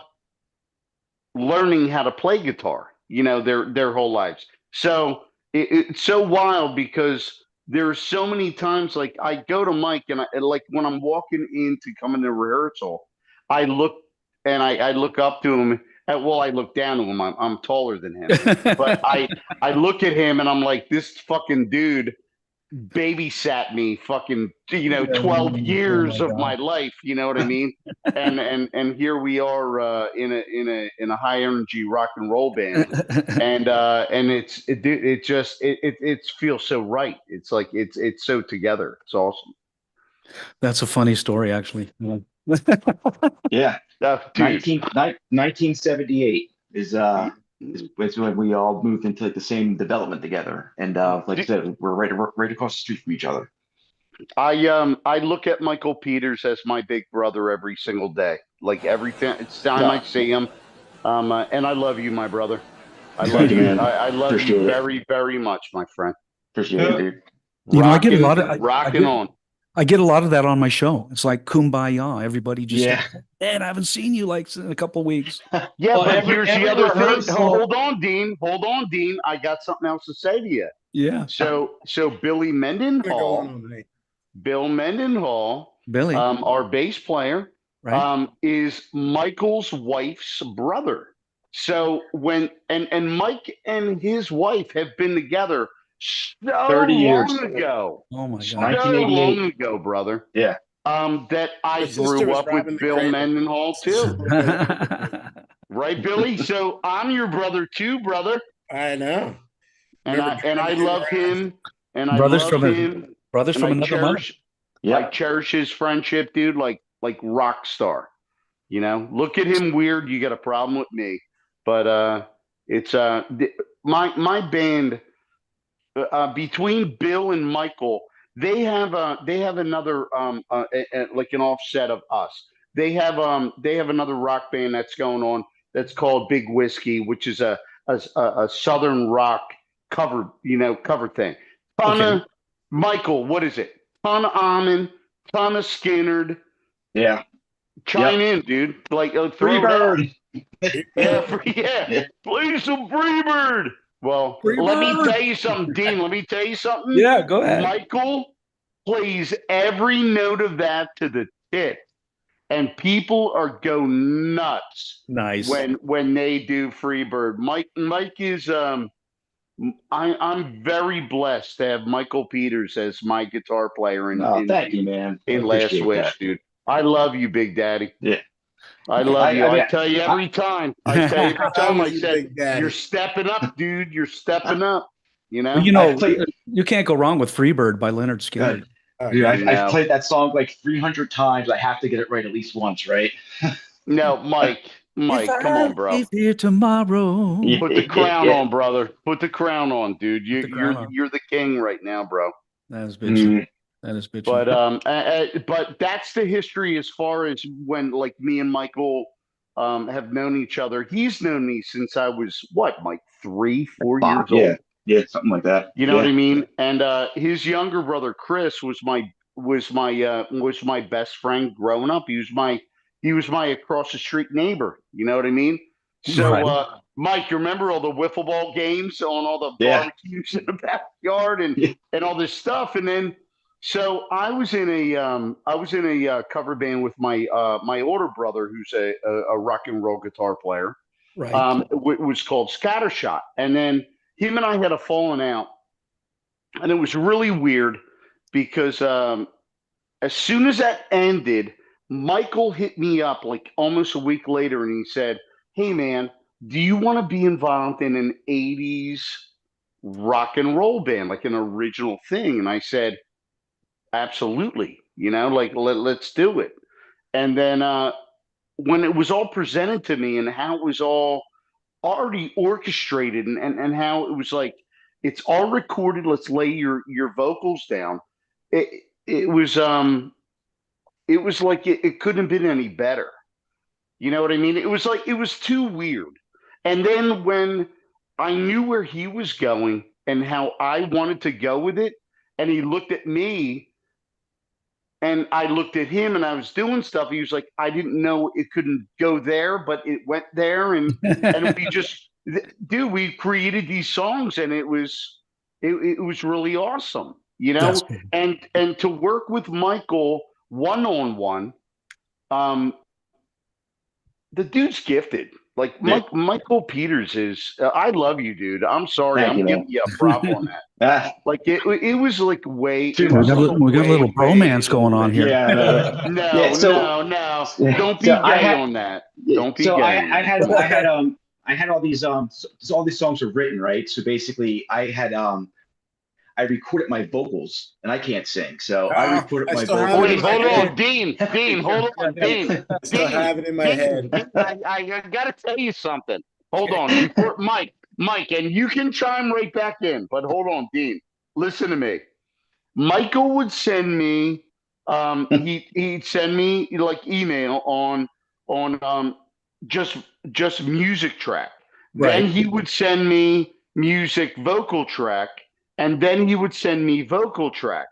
learning how to play guitar, you know, their whole lives. So it's so wild because there's so many times like I go to Mike and like when I'm walking in to come into rehearsal, I look and I look up to him. Well, I look down to him. I'm taller than him, but I look at him and I'm like, this fucking dude babysat me fucking 12 years of my life, you know what I mean? and here we are in a high energy rock and roll band, and it feels so right. It's like it's so together. It's awesome. That's a funny story, actually. Yeah. Dude, 1978 is when we all moved into like the same development together, and like I said, we're right across the street from each other. I look at Michael Peters as my big brother every single day. Like every time I see him, and I love you, my brother. I love you, man. I love Appreciate you it. very, very much, my friend. Appreciate it, dude. You know, I get a lot of rocking on. I get a lot of that on my show. It's like kumbaya. Everybody just, Yeah. man, I haven't seen you like in a couple weeks. Yeah, Well, but here's the other thing. rehearsal- Hold on, Dean. I got something else to say to you. Yeah. So Billy Mendenhall, Bill Mendenhall, Billy, our bass player, right? is Michael's wife's brother. So when and Mike and his wife have been together so 30 years long ago. Oh my So God. 1988. long ago, brother. Yeah. That I My sister grew was up robbing with the Bill cradle. Mendenhall too. Right, Billy? So I'm your brother too, brother. I know. And I love him. And I Brothers love from him. Brothers And from I another mother. cherish, Yeah. I cherish his friendship, dude, like rock star. You know, look at him weird. You got a problem with me. But it's my band between Bill and Michael, they have another like an offset of us. They have another rock band that's going on that's called Big Whiskey, which is a southern rock cover thing. Ton of Michael, what is it? Ton of Almond, ton of Skinnerd. Yeah. Chime in, dude. Like throw it out. Freebird. Yeah. Play some Freebird. Well, let me tell you something, Dean. Let me tell you something. Yeah, go ahead. Michael plays every note of that to the tip, and people are go nuts Nice. when they do Freebird. Mike is I'm very blessed to have Michael Peters as my guitar player Thank you, man. in Last Appreciate Wish, that. dude. I love you, Big Daddy. Yeah. I love you. I mean, tell you every time. I said, Big Daddy. you're stepping up, dude. You're stepping up. You know? Well, you know, I played- you can't go wrong with Freebird by Leonard Skinner. Dude, No. I've played that song like 300 times. I have to get it right at least once, right? No, Mike, come on, bro. Leave here tomorrow. Yeah. Put the crown on, brother. Put the crown on, dude. the crown on. You're the king right now, bro. That is bitchy. Mm. That is bitchy. But that's the history as far as when like me and Michael have known each other. He's known me since I was Mike, 3-4 years old. Yeah, something like that. You know what I mean? And his younger brother Chris was was my best friend growing up. He was my across the street neighbor. You know what I mean? So, Right. Mike, you remember all the wiffle ball games on all the Yeah. barbecues in the backyard and all this stuff, and then. So I was in a cover band with my older brother, who's a rock and roll guitar player. Right. It was called Scattershot, and then him and I had a falling out, and it was really weird because as soon as that ended, Michael hit me up like almost a week later, and he said, "Hey man, do you want to be involved in an '80s rock and roll band, like an original thing?" And I said, absolutely, like let's do it. And then when it was all presented to me and how it was all already orchestrated and how it was like it's all recorded, let's lay your vocals down. It was like it couldn't have been any better. You know what I mean? It was like it was too weird. And then when I knew where he was going and how I wanted to go with it, and he looked at me and I looked at him and I was doing stuff. He was like, I didn't know it couldn't go there, but it went there. And we created these songs, and it was really awesome, That's cool. and to work with Michael one-on-one, the dude's gifted. Like Michael Peters is, I love you, dude. I'm sorry. Thank I'm you, giving man. you a prop on that. Like it was like way. Too it We was got, like we got a little way bromance going on here. Yeah. No, Yeah, no. Don't be so I gay had- on that. Don't be So gay. I had all these all these songs were written, right? So basically I recorded my vocals, and I can't sing, so I recorded I my still have vocals. it Wait, in my hold head. on, Dean. Hold on, Dean. I still have it in my head. I gotta tell you something. Hold on, before Mike, and you can chime right back in, but hold on, Dean. Listen to me. Michael would send me, he'd send me like email on just music track. Right. Then he would send me music vocal track, and then he would send me vocal track.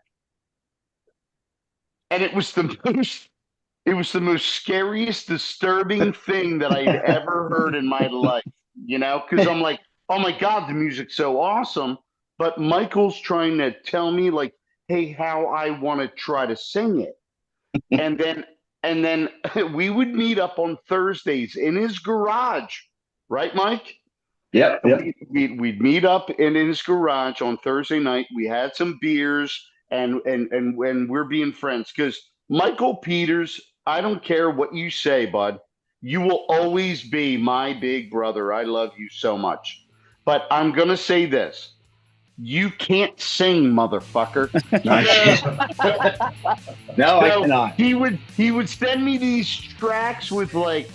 And it was the most scariest, disturbing thing that I'd ever heard in my life, because I'm like, oh my God, the music's so awesome. But Michael's trying to tell me like, hey, how I want to try to sing it. and then we would meet up on Thursdays in his garage, right, Mike? Yep. We'd meet up in his garage on Thursday night. We had some beers, and we're being friends because Michael Peters, I don't care what you say, bud. You will always be my big brother. I love you so much. But I'm going to say this. You can't sing, motherfucker. No, I cannot. He would send me these tracks with like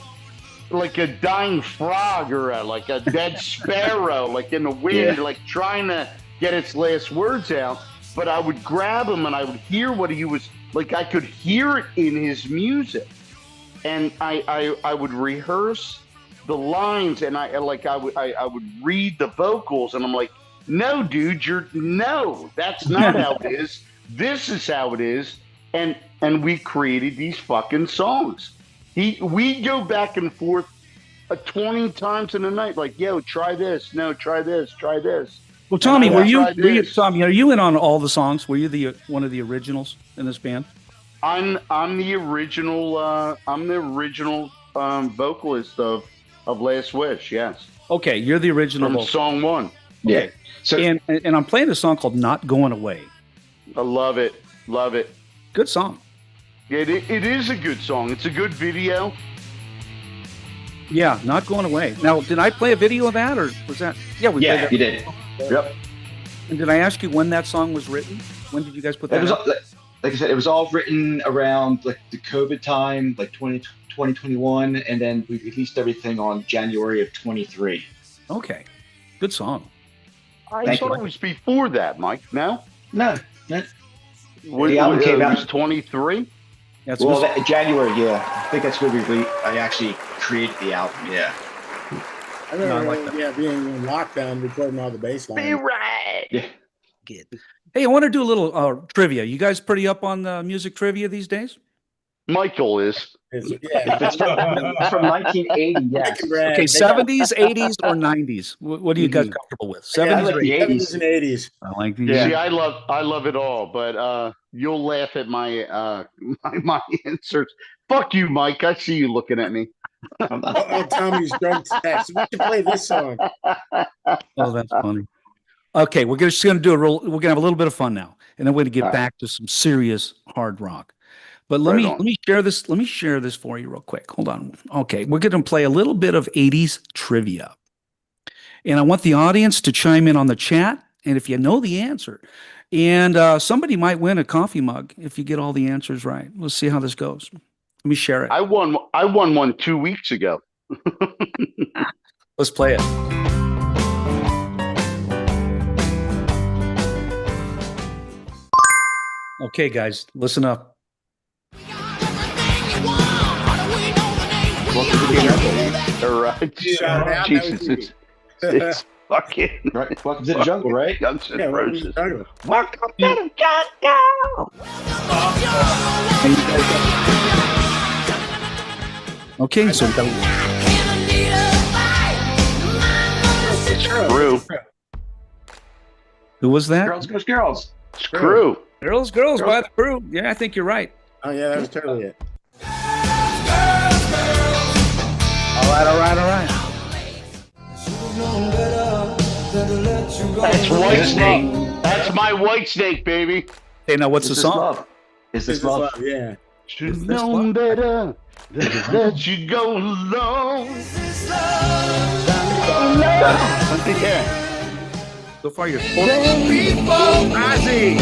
a dying frog or like a dead sparrow, like in the wind, like trying to get its last words out. But I would grab him and I would hear what he was like. I could hear it in his music, and I would rehearse the lines, and I would read the vocals, and I'm like, no, dude, that's not how it is. This is how it is, and we created these fucking songs. We go back and forth 20 times in a night, like, yo, try this. No, try this. Try this. Well, Tommy, And were I you, tried this. Tommy, are you in on all the songs? Were you one of the originals in this band? I'm the original. I'm the original vocalist of Last Wish. Yes, Okay, you're the original. from vocal. song one. Yeah. So And I'm playing a song called "Not Going Away." I love it. Love it. Good song. It is a good song. It's a good video. Yeah, "Not Going Away." Now, did I play a video of that, or was that? Yeah, we played that. you did. Yep. And did I ask you when that song was written? When did you guys put that It was out? like I said, it was all written around like the COVID time, like 2021, and then we released everything on January of 23. Okay, good song. I Thank thought you. it was before that, Mike. No, No, the album came it out- was 23. That's well, good. January, yeah. I think that's where I actually created the album. Yeah. I remember, No, I like that. being in lockdown, recording all the bass lines. right. Yeah. it. Hey, I want to do a little trivia. You guys pretty up on the music trivia these days? Michael is. Yeah. It's from 1980. Yes. Okay, 70s, 80s, or 90s? What are you guys comfortable with? 70s I like or the 80s? 80s. and 80s. I like these. Yeah. See, I love it all, but you'll laugh at my my answers. Fuck you, Mike. I see you looking at me. Tommy's drunk text. We should play this song. Oh, that's funny. Okay, we're just going to do we're going to have a little bit of fun now, and then we're going to get back to some serious hard rock. But let me share this. Let me share this for you real quick. Hold on. Okay, we're going to play a little bit of 80s trivia. And I want the audience to chime in on the chat, and if you know the answer. And somebody might win a coffee mug if you get all the answers right. Let's see how this goes. Let me share it. I won one 2 weeks ago. Let's play it. Okay, guys, listen up. All right. Jesus, it's fucking Right. Welcome to the jungle, right? Guns N' Yeah, Roses. welcome. Welcome to the jungle. Okay, so we got Screw. who was that? Girls, girls, girls. Screw. Girls by the Crew. Yeah, I think you're right. Oh yeah, that was totally it. All right. That's White Snake. That's my White Snake, baby. Hey, now what's the Is this song? love? Is this love? Yeah. Should this know love? better than let you go alone. Yeah. So far, you're Ozzy.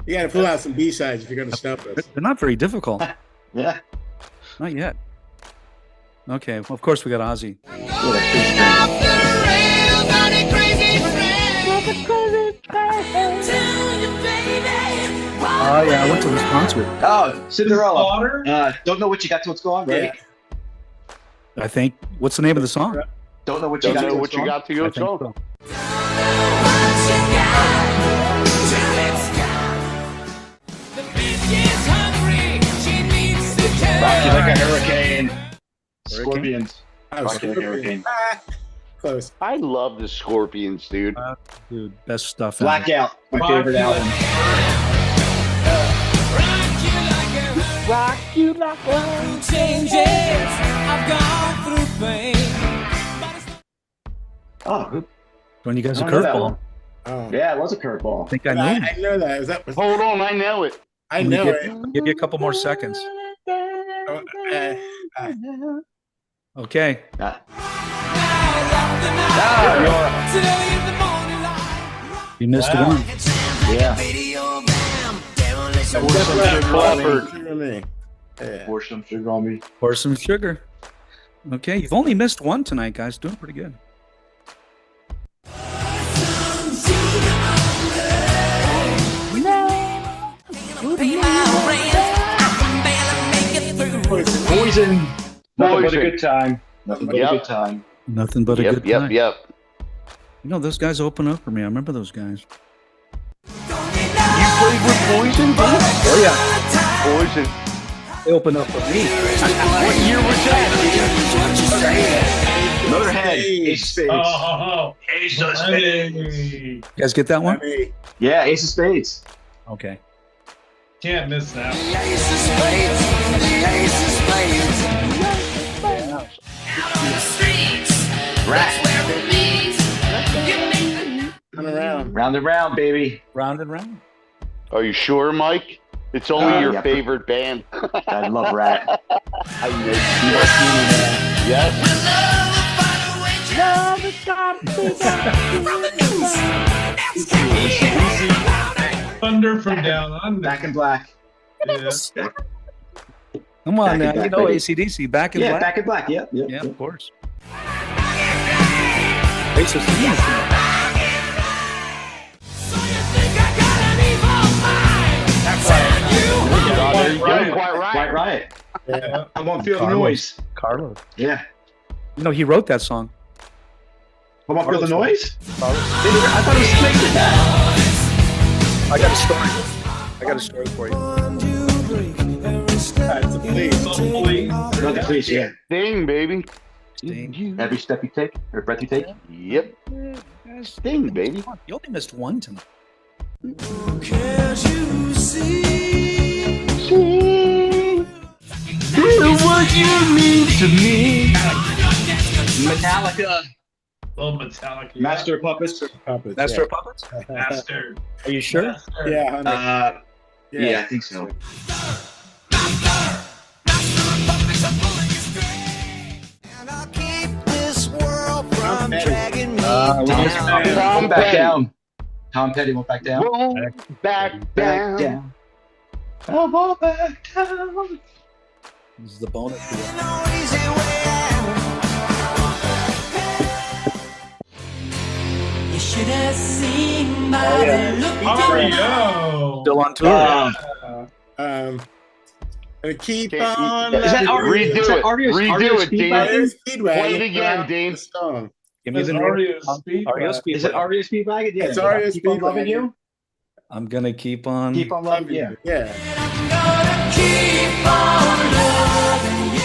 You got to pull out some B-sides if you're going to stump us. they're not very difficult. Yeah. Not yet. Okay, well, of course we got Ozzy. Yeah, that's pretty strange. Oh yeah, I went to this concert. Oh, Cinderella. Slaughter? Don't know what you got till it's gone, right? Yeah. I think. What's the name of the song? Don't know what you Don't got know till what it's you gone. got to I your think song. so. Rock you like a hurricane. Scorpions. Oh, Rock you like a hurricane. Close. I love the Scorpions, dude. Dude, best stuff. ever. Blackout. My favorite album. Rock you like Oh, good. When you guys a I don't know that curveball. one. Oh. Yeah, it was a I curveball. think I know. I know that. Hold on, I know it. I know it. Give you a couple more seconds. Oh, Okay. Ah. You missed Wow. one. Yeah. Yeah. Pour some sugar on me. Pour some sugar. Okay, you've only missed one tonight, guys. Doing pretty good. Poison. Nothing but a good time. Nothing but Yep. a good time. Nothing but a good time. Yep. You know, those guys open up for me. I remember those guys. You played with Poison, dude? Oh, yeah. Poison. They open up for me. What year was that, Motörhead. Ace of Spades. Oh, Ace of hey. You guys get that one? Yeah, Ace of Spades. Okay. Can't miss that. Ratt. Come around. Round and round, baby. Round and round. Are you sure, Mike? It's only your yeah. favorite band. I love Ratt. I know. Yes. Thunder from down under. Back in black. Yeah. Come on Back now. in You black, know baby. AC/DC. Back in Yeah, black. back in black. Yep. Yep. Yeah, yep. of course. Ace of Spades. There you go. Riot. Quite White right. Riot. Yeah. I'm gonna feel the Carlos. noise. Carlos. Yeah. You know, he wrote that song. Come on, feel the noise? Carlos. I thought it was Snake did that. I got a story. I got a story for you. It's a please. Not the police, yeah. Sting, baby. Sting. Every step you take, or breath you take. Yep. Sting, baby. You only missed one tonight. Can't you see? What you mean to me? Metallica. Little Metallica. Master of Puppets. Puppets, Master of Puppets? Master. Are you sure? Master. Yeah. Yeah, I think so. And I'll keep this world from Petty. dragging me Tom Tom back Petty. down. Tom Petty won't back down. Won't back Back down. down. I won't back down. This is the bonus. No easy way out. You should have seen by the look in your eyes. Mario. Still on tour. And keep Can't- on. Is that loving Ario? you. Is that Ario's- Redo Ario's it, Dean. Speedwagon? Ario's Speedwagon. Play it again, Dean. The song. Give me It's the name. Ario Speedwagon. Ario Is it Speedwagon. Ario Speedwagon? Yeah. It's Ario Keep on loving Speedwagon. you. I'm gonna keep on. Keep on loving you. Yeah. Gonna keep on loving you.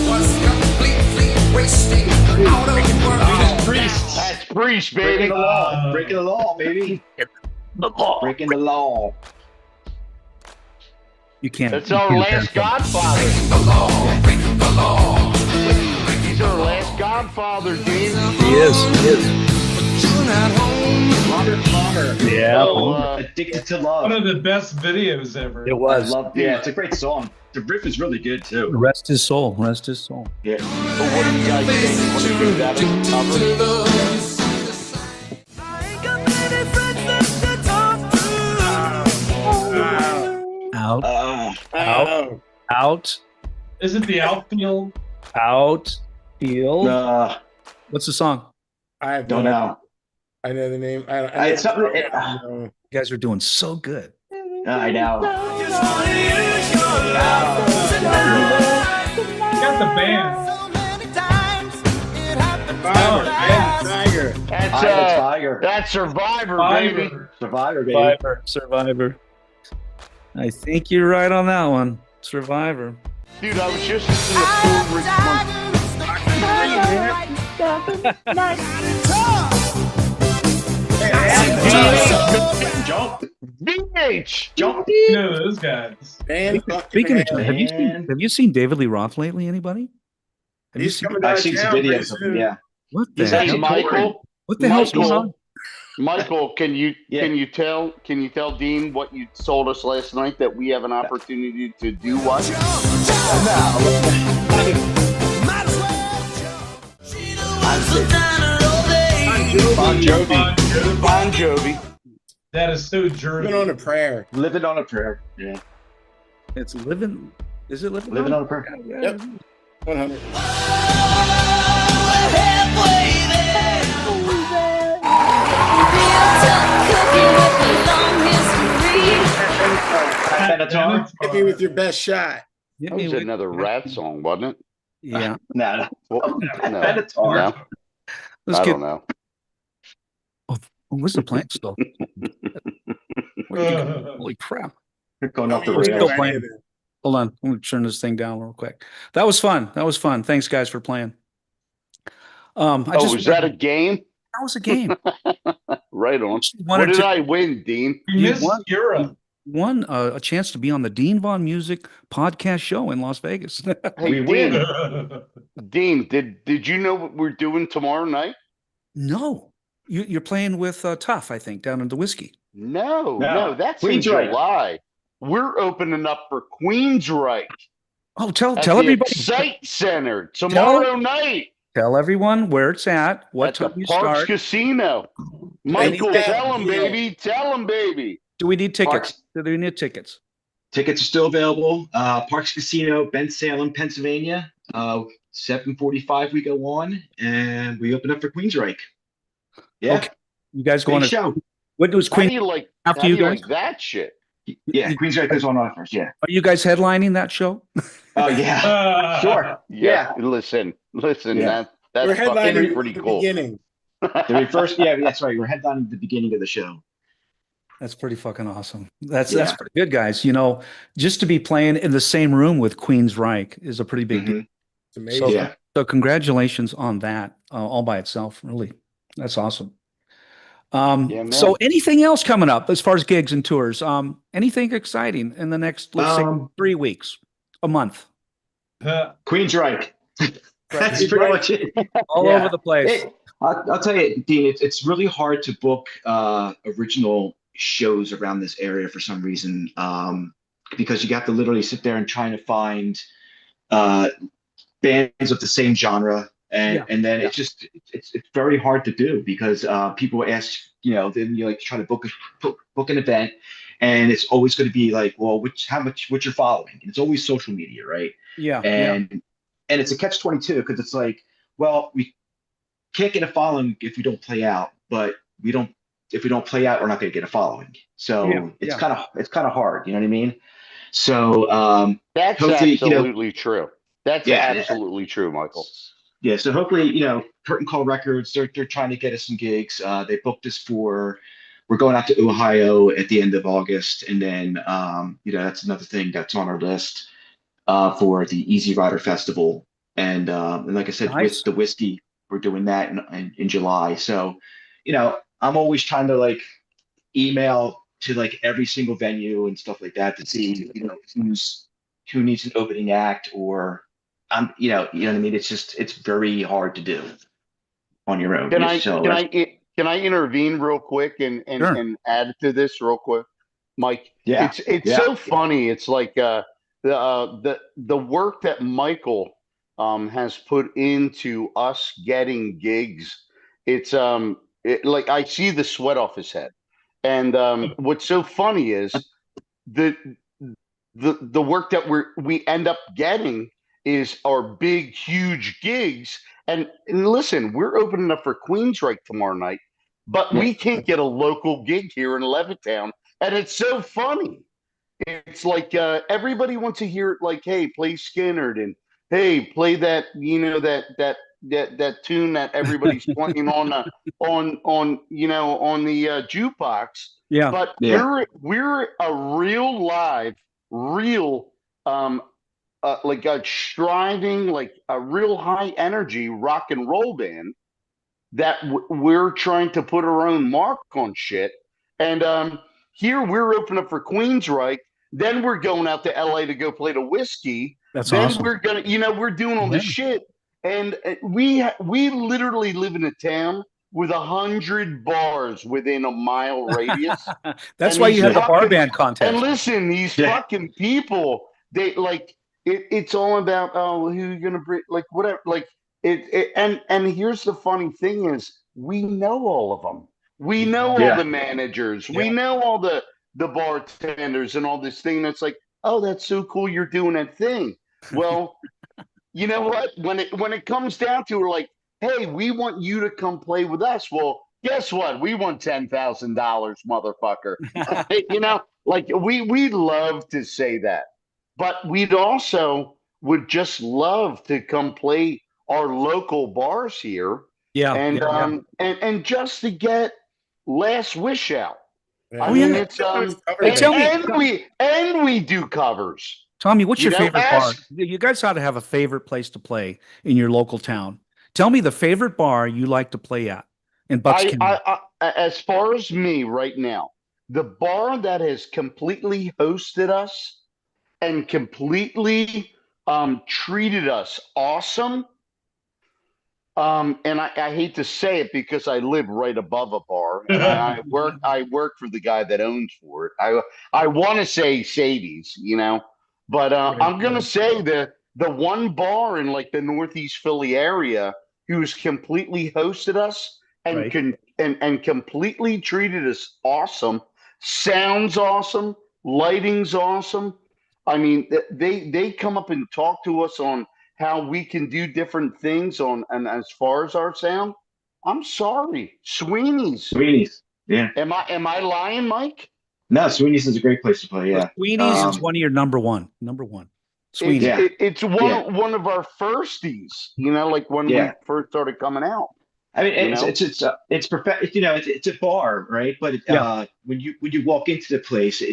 Was completely wasting out of the world. Priests. That's Priest, Breaking baby. the law. Breaking the law, baby. Breaking the law. You can't. That's you our can't last dance Godfather. The law, break the law. He's our last Godfather, Dean. it. He is. He is. You're not home. Robert Palmer. Yeah. Oh, Addicted to One love. of the best videos ever. It I was. love. Yeah, it's a great song. The riff is really good too. Rest his soul. Rest his soul. Yeah. But what do you guys think? You want to do that as a cover? Out. Oh, Oh, Out. Is it the outfield? Outfield. What's the song? I don't know. I know the name. It's something. You guys are doing so good. I know. You got the band. Tiger. That's I'm a tiger. that's Survivor, baby. Fiverr. Survivor, baby. Survivor. Survivor. I think you're right on that one. Survivor. Dude, I was just listening to Cool Rich Jump. BH. Jump. You know those guys. And Speaking of, have you Man. seen David Lee Roth lately? Anybody? Have you He's seen? coming down I've seen some town videos of pretty him. Yeah. What the He's hell? actually Michael, What the hell's going on? Michael, can you Yeah. can you tell Dean what you told us last night that we have an opportunity to do what? Bon Jovi. Bon Jovi. That is so Jersey. Living on a prayer. Living on a prayer. Yeah. It's living. Is it living? Living on a prayer. Yeah. Yep. 100. Benatar. Hit me with your best shot. Hit That me was with- another Rat song, wasn't it? Yeah. No. Well, no, Benatar. no, Let's I get. don't know. Where's the plant still? Where are you going? Holy crap! Going off the Let's rails. go play. Hold on. I'm going to turn this thing down real quick. That was fun. That was fun. Thanks, guys, for playing. Was that a game? That was a game. Right on. What Wanted did to- I win, Dean? You You missed won. Europe. Won a chance to be on the Dean Vaughn Music podcast show in Las Vegas. Hey, We Dean, win. Dean, did you know what we're doing tomorrow night? No, you're playing with Tough, I think, down in the whiskey. No, No. that's Queensryche. in July. We're opening up for Queensryche Oh, tell at tell the everybody. Excite Center tomorrow night Tell everyone where it's at. What at the time you Parks start? Casino. Michael, Yeah. tell him, baby. Tell him, baby. Do we need tickets? Parks. Do we need tickets? Tickets are still available. Parks Casino, Bensalem, Pennsylvania. 7:45 we go on, and we open up for Queensryche. Yeah, Okay. You guys going big to show. what was How do Queen? you like? After how you do you guys? like that shit? Yeah, Queensryche goes on first. Yeah. Are you guys headlining that show? Oh yeah. Sure. Yeah. Listen. Yeah. We're That's fucking headlining pretty at the cool. beginning. The very first, yeah, that's right. We're headlining at the beginning of the show. That's pretty fucking awesome. That's Yeah. pretty good, guys. You know, just to be playing in the same room with Queensryche is a pretty big deal. Mhm. It's So, amazing. Yeah. so congratulations on that, all by itself. Really, that's awesome. So man. anything else coming up as far as gigs and tours? Anything exciting in the next, let's say, 3 weeks, a month, Queensryche. That's He's pretty right. much it. all Yeah. over the place? I'll tell you, Dean, it's really hard to book original shows around this area for some reason, because you have to literally sit there and trying to find uh, bands of the same genre, and then it's very hard to do because people ask, then you like try to book an event, and it's always going to be like, well, what's your following? And it's always social media, right? Yeah. And it's a catch-22 because it's like, well, we can't get a following if we don't play out, but if we don't play out, we're not going to get a following. So it's kind of hard, you know what I mean? So That's hopefully, absolutely true. That's Yeah. absolutely true, Michael. yeah. So hopefully, Curtain Call Records, they're trying to get us some gigs. They booked us we're going out to Ohio at the end of August, and then that's another thing that's on our list for the Easy Rider Festival. And like I said, Nice. with the whiskey, we're doing that in July. So, I'm always trying to like email to like every single venue and stuff like that to see, who needs an opening act, or you know what I mean? It's very hard to do on your own. Can I So can I intervene real quick and Sure. add to this real quick, Mike? Yeah. It's so funny. It's like the work that Michael has put into us getting gigs. It's like I see the sweat off his head. And what's so funny is the the work that we end up getting is our big, huge gigs. And listen, we're opening up for Queensryche tomorrow night, but we can't get a local gig here in Levittown. And it's so funny. It's like everybody wants to hear, like, hey, play Skinnerd, and hey, play that, that tune that everybody's playing on the jukebox. Yeah. But Yeah. we're a real live, real like a striving, like a real high energy rock and roll band that we're trying to put our own mark on shit. And here we're opening up for Queensryche. Then we're going out to LA to go play the whiskey. That's then awesome. we're gonna, we're doing all this shit, and we literally live in a town with 100 bars within a mile radius. That's And why these you have the bar fucking- band contest. And listen, these fucking people, they like it's all about who you're gonna bring, like whatever, like it. And here's the funny thing is, we know all of them. We know all the managers. We know all the bartenders and all this thing. That's like, oh, that's so cool. You're doing that thing. Well, you know what? When it comes down to it, like, hey, we want you to come play with us. Well, guess what? We want $10,000, motherfucker. Like we love to say that, but we'd also would just love to come play our local bars here. And just to get Last Wish out. I mean, it's Hey, tell me- and we do covers. Tommy, what's your favorite bar? ask- You guys ought to have a favorite place to play in your local town. Tell me the favorite bar you like to play at in Bucks County. As far as me right now, the bar that has completely hosted us and completely treated us awesome. And I hate to say it because I live right above a bar. And I work for the guy that owns for it. I want to say Sadie's, but I'm gonna say the one bar in like the Northeast Philly area who's completely hosted us and and completely treated us awesome. Sounds awesome, lighting's awesome. I mean, they come up and talk to us on how we can do different things and as far as our sound. I'm sorry, Sweeney's. Yeah. Am I lying, Mike? No, Sweeney's is a great place to play. Yeah. Sweeney's is one of your number one. Sweeney. It's one of our firsties, like when we first started coming out. I mean, it's perfect. It's a bar, right? But when you walk into the place,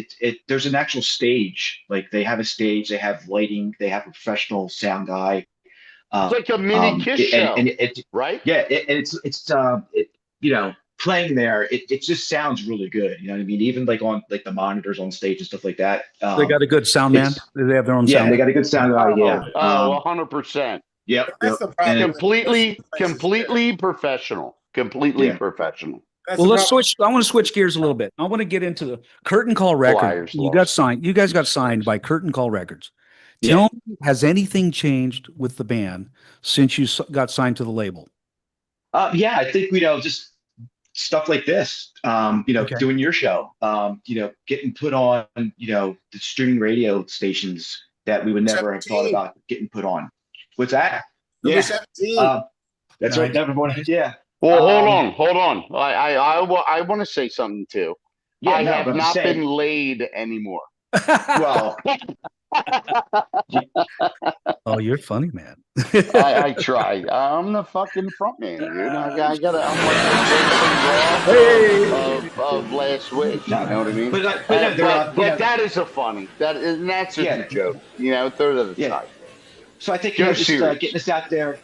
there's an actual stage. Like they have a stage, they have lighting, they have a professional sound guy. It's like a mini Kiss show, and it, right? Yeah, playing there, it just sounds really good. You know what I mean? Even like on like the monitors on stage and stuff like that. They got a good sound man. They have their own sound. Yeah, they got a good sound guy. Yeah. 100%. Yep. That's the problem. Completely professional. Completely professional. Well, let's switch. I want to switch gears a little bit. I want to get into the Curtain Call Records. You guys got signed by Curtain Call Records. Tell me, has anything changed with the band since you got signed to the label? Yeah, I think just stuff like this. Doing your show. Getting put on. The streaming radio stations that we would never have thought about getting put on. What's that? Number 17. That's right. Never mind. Yeah. Well, hold on. I want to say something too. Yeah, I have not been laid anymore. Well, oh, you're funny, man. I try. I'm the fucking front man, dude. I'm like the of last week. You know what I mean? But that is a funny. That's just a joke. Throw that aside. So I think getting this out there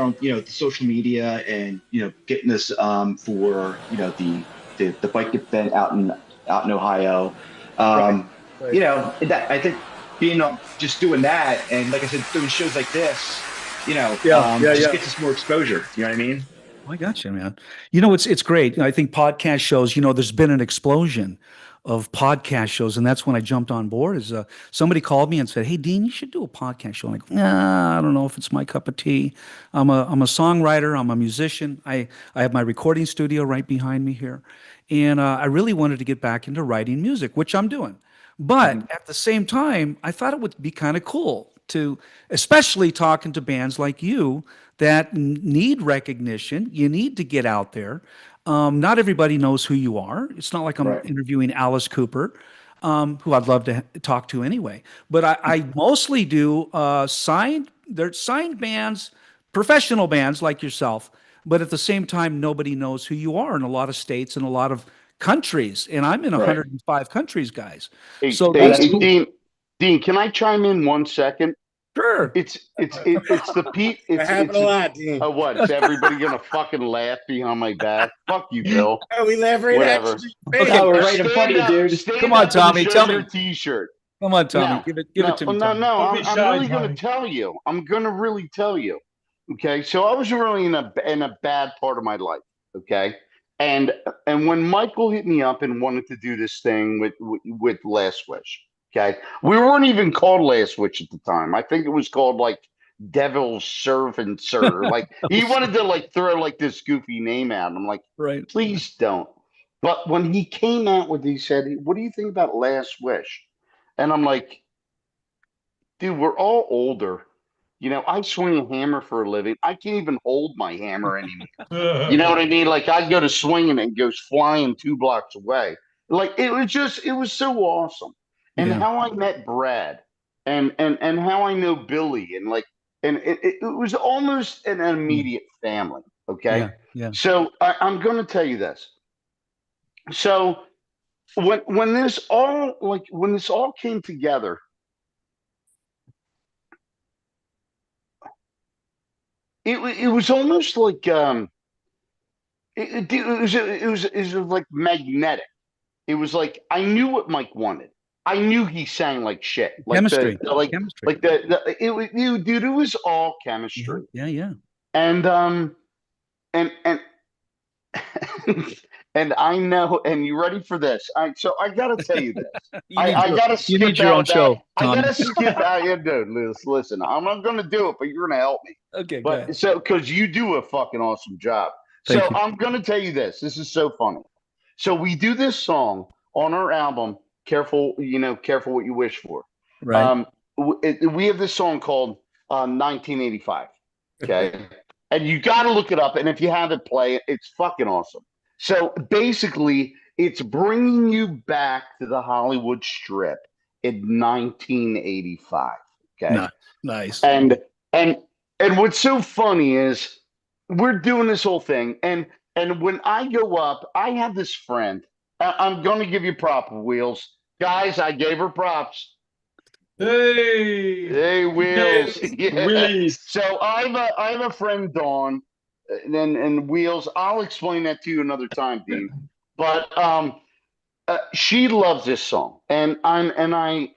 on the social media and getting this for the bike event out in Ohio. That I think being just doing that and like I said, doing shows like this, just gets us more exposure. You know what I mean? I got you, man. It's great. I think podcast shows. There's been an explosion of podcast shows, and that's when I jumped on board. Is somebody called me and said, "Hey, Dean, you should do a podcast show." I'm like, nah, I don't know if it's my cup of tea. I'm a songwriter. I'm a musician. I have my recording studio right behind me here, and I really wanted to get back into writing music, which I'm doing. But at the same time, I thought it would be kind of cool to, especially talking to bands like you that need recognition. You need to get out there. Not everybody knows who you are. It's not like I'm interviewing Alice Cooper, who I'd love to talk to anyway. But I mostly do signed bands, professional bands like yourself. But at the same time, nobody knows who you are in a lot of states and a lot of countries, and I'm in 105 countries, guys. Dean, can I chime in 1 second? Sure. It's the Pete. It's happened a lot, Dean. What? Is everybody gonna fucking laugh behind my back? Fuck you, Bill. Oh, we laugh right Whatever. at you. Okay, we're right in front of you, dude. Come on, Tommy. Tell me. T-shirt. Come on, Tommy. Give it to me. No. I'm really Tommy. gonna tell you. I'm gonna really tell you. Okay. So I was really in a bad part of my life. Okay. And when Michael hit me up and wanted to do this thing with Last Wish, okay, we weren't even called Last Wish at the time. I think it was called like Devil's Servant Sir. Like he wanted to throw this goofy name out. I'm like, please don't. But when he came out with, he said, "What do you think about Last Wish?" And I'm like, dude, we're all older. I swing a hammer for a living. I can't even hold my hammer anymore. You know what I mean? Like I go to swing and it goes flying 2 blocks away. Like it was so awesome. And how I met Brad and how I know Billy and it was almost an immediate family. Okay. Yeah. So I'm going to tell you this. So when this all came together, it was almost like it was like magnetic. It was like I knew what Mike wanted. I knew he sang like shit. Like chemistry. Chemistry. Dude, it was all chemistry. Yeah. And and I know, and you ready for this? So I gotta tell you this. You need your own show, Tom. I gotta skip out here, dude. Listen, I'm not gonna do it, but you're gonna help me. Okay, but because you do a fucking awesome job. Thank you. I'm gonna tell you this. This is so funny. So we do this song on our album, Careful What You Wish For. Right. We have this song called 1985. Okay. And you got to look it up. And if you haven't, play it. It's fucking awesome. So basically, it's bringing you back to the Hollywood Strip in 1985. Okay. Nice. And and and what's so funny is we're doing this whole thing, and when I go up, I have this friend. I'm going to give you prop wheels, guys. I gave her props. Hey, Hey, Wheels. Yeah. Willies. So I have a friend, Dawn, and Wheels. I'll explain that to you another time, Dean. But she loves this song, and I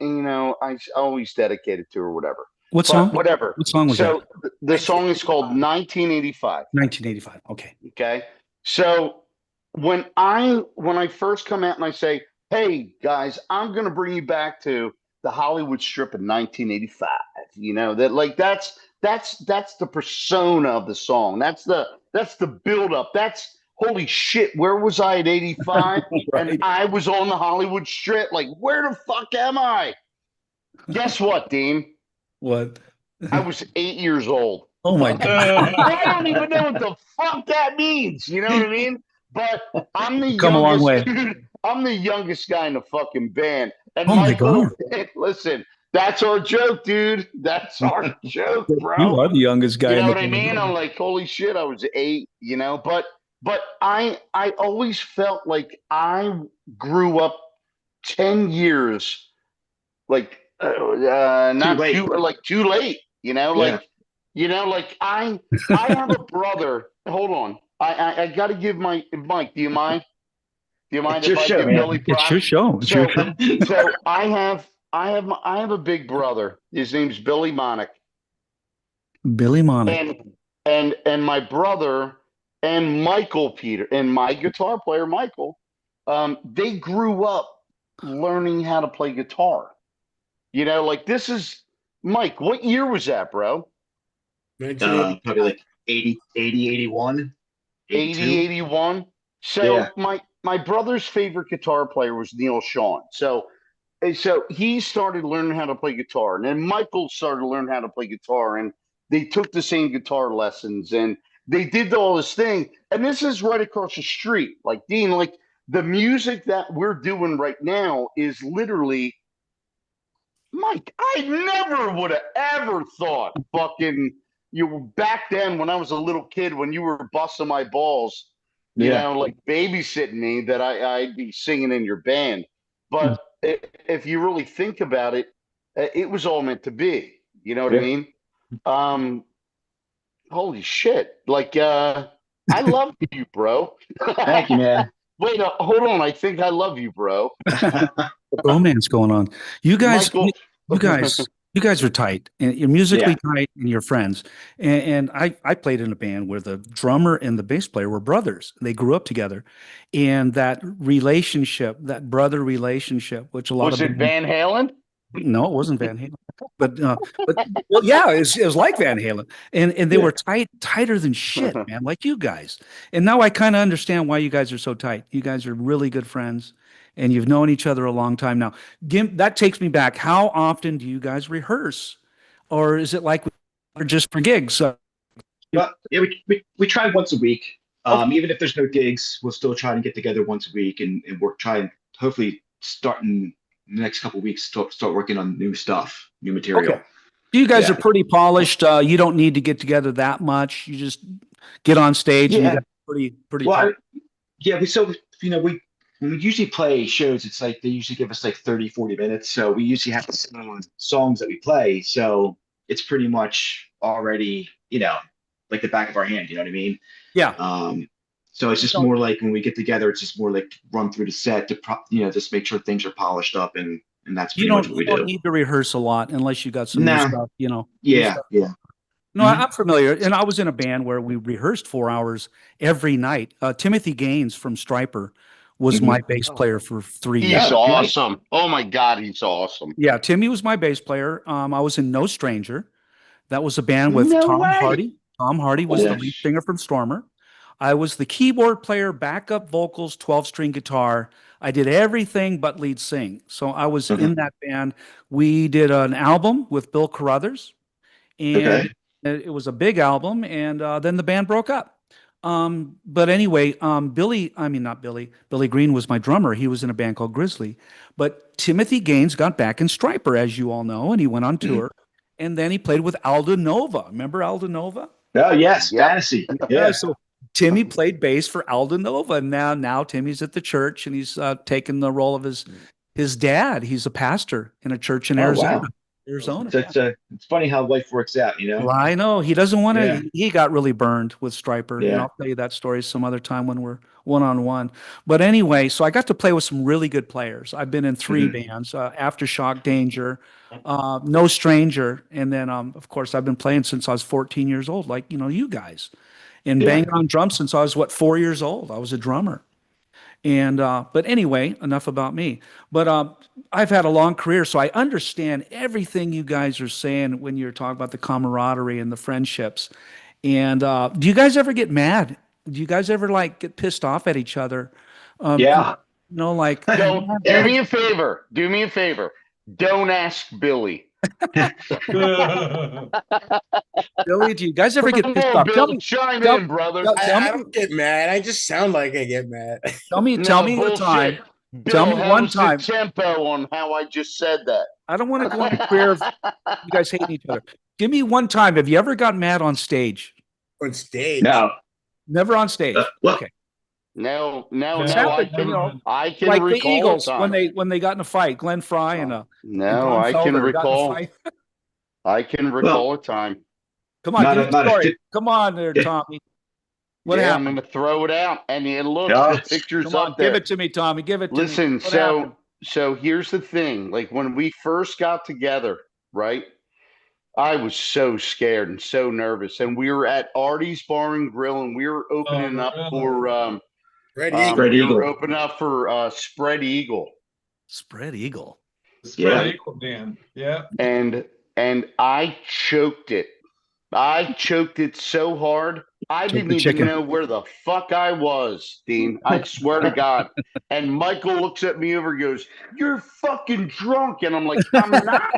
always dedicate it to her, whatever. What But song? whatever. What song was So that? the song is called 1985. 1985. Okay. Okay. So when I first come out and I say, "Hey guys, I'm going to bring you back to the Hollywood Strip in 1985," that's the persona of the song. That's the build up. That's holy shit. Where was I at 85? Right. And I was on the Hollywood Strip. Like, where the fuck am I? Guess what, Dean? What? I was 8 years old. Oh my God. I don't even know what the fuck that means. You know what I mean? But I'm the Come a long way. youngest dude. I'm the youngest guy in the fucking band. And Oh my Michael, God. listen, that's our joke, dude. That's our joke, You bro. are the youngest guy You in know the what I mean? I'm like, holy shit, I was 8, but I always felt like I grew up 10 years like not late. too late, Yeah. like I have a brother. Hold on. I got to give Mike, do you mind? Do you mind It's if your I show, give man. Billy It's your props? show. It's your So show. so I have a big brother. His name's Billy Monick. Billy Monick. And my brother and Michael Peter and my guitar player Michael, they grew up learning how to play guitar. Like this is Mike. What year was that, bro? 1980. Probably like 80, 81, 82. 80, 81. So Yeah. my brother's favorite guitar player was Neil Sean. So he started learning how to play guitar, and then Michael started to learn how to play guitar, and they took the same guitar lessons, and they did all this thing. And this is right across the street. Like Dean, like the music that we're doing right now is literally Mike. I never would have ever thought fucking you back then when I was a little kid when you were busting my balls, Yeah. like babysitting me, that I'd be singing in your band. But if you really think about it, it was all meant to be. You know what I Yeah. mean? Holy shit! Like, I love you, bro. Thank you, man. Wait, hold on. I think I love you, bro. Romance going on. You guys, Michael. you guys are tight, and you're musically Yeah. tight, and you're friends. And I played in a band where the drummer and the bass player were brothers. They grew up together, and that relationship, that brother relationship, which a lot Was of it Van Halen? No, it wasn't Van Halen. But well, yeah, it was like Van Halen, and they were tighter than shit, man, like you guys. And now I kind of understand why you guys are so tight. You guys are really good friends, and you've known each other a long time now. That takes me back. How often do you guys rehearse, or is it like we're just for gigs? But yeah, we try once a week. Even if there's no gigs, we'll still try to get together once a week and work. Try and hopefully starting the next couple of weeks start working on new stuff, new material. Okay. You guys Yeah. are pretty polished. You don't need to get together that much. You just get on stage and you Yeah. got pretty Well, tight. yeah, we when we usually play shows, it's like they usually give us like 30, 40 minutes. So we usually have songs that we play. So it's pretty much already, like the back of our hand, you know what I mean? Yeah. So it's just more like when we get together, it's just more like run through the set to just make sure things are polished up, and that's pretty much what we don't do. need to rehearse a lot unless you got some new Nah. stuff, new Yeah, stuff. yeah. No, Mhm. I'm familiar. And I was in a band where we rehearsed 4 hours every night. Timothy Gaines from Stryper was my bass player for 3 years. He's Yeah. awesome. Oh my God, he's awesome. Yeah, Timmy was my bass player. I was in No Stranger. That was a band with No Tom way. Hardy. Tom Hardy was the Yeah. lead singer from Stormer. I was the keyboard player, backup vocals, 12-string guitar. I did everything but lead sing. So I was in that band. We did an album with Bill Carruthers, and Okay. it was a big album, and then the band broke up. But anyway, Billy Green was my drummer. He was in a band called Grizzly. But Timothy Gaines got back in Stryper, as you all know, and he went on tour. and then he played with Aldo Nova. Remember Aldo Nova? Oh yes, Yep. fantasy. Yeah. Yeah. So Timmy played bass for Aldo Nova, and now Timmy's at the church, and he's taken the role of his dad. He's a pastor in a church in Oh Arizona. wow. Arizona. So Yeah. it's funny how life works out, you know. Well, I know he doesn't want to. Yeah. He got really burned with Striper, and Yeah. I'll tell you that story some other time when we're one on one. But anyway, so I got to play with some really good players. I've been in 3 bands: Aftershock, Danger, No Stranger, and then of course I've been playing since I was 14 years old, like you guys, and Yeah. banging on drums since I was 4 years old. I was a drummer. And but anyway, enough about me. But I've had a long career, so I understand everything you guys are saying when you're talking about the camaraderie and the friendships. And do you guys ever get mad? Do you guys ever like get pissed off at each other? Yeah. Like Don't do Yeah. me a favor. Do me a favor. Don't ask Billy. Billy, do you guys ever get Come pissed on, off? Bill, chime tell- in, brother. I don't get mad. I just sound like I get mad. Tell me No, a bullshit. time. Bill, Tell me one how's time. the tempo on how I just said that? I don't want to go on a career of you guys hating each other. Give me one time. Have you ever got mad on stage? On stage. No. Never on stage. Well, Okay. No, It's happened, I can like the recall Eagles a time. when they got in a fight, Glenn Fry and and No, Don I can Felder got in a recall. fight. I can recall a time. Come on, Not give a- me not a a story. fit- Come on there, Yeah. Tommy. What Yeah, happened? I'm going to throw it out. And look, Yeah. the picture's Come on, up there. give it to me, Tommy. Give it to me. Listen, What happened? so here's the thing. Like when we first got together, right? I was so scared and so nervous. And we were at Artie's Bar and Grill, and we were opening up for Red Spread we Eagle. were opening up for Spread Eagle. Spread Eagle. Spread Eagle band. Yeah. And I choked it. I choked it so hard. I Choked didn't the even chicken. know where the fuck I was, Dean. I swear to God. And Michael looks at me over and goes, "You're fucking drunk." And I'm like, "I'm not.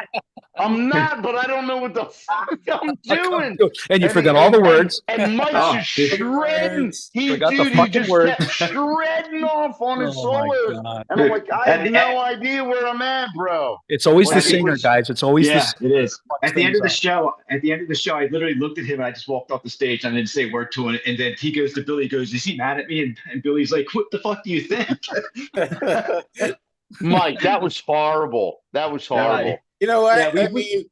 I'm not, but I don't know what the fuck I'm doing." And you forgot all the words. And Mike's Oh, just dude. shredding. Forgot the He fucking just words. kept shredding off on his Oh my solos. God. And I'm like, I have And- no idea where I'm at, bro. It's always Like, the it singer, was- guys. It's always the Yeah, singer. it is. At the end of the things show, I literally looked at him and I just walked off the stage and I didn't say a word to him. And then he goes to Billy, he goes, "Is he mad at me?" And Billy's like, "What the fuck do you think?" Mike, that was horrible. That was horrible. You know what? Yeah, I mean,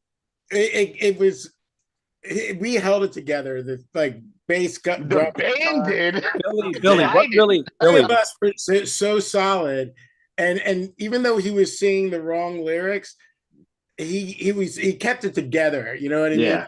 it was. We held it together. The bass got The band did. Billy, I what did. really, Three Billy? of us were so solid, and even though he was singing the wrong lyrics, he kept it together. You know what I mean? Yeah.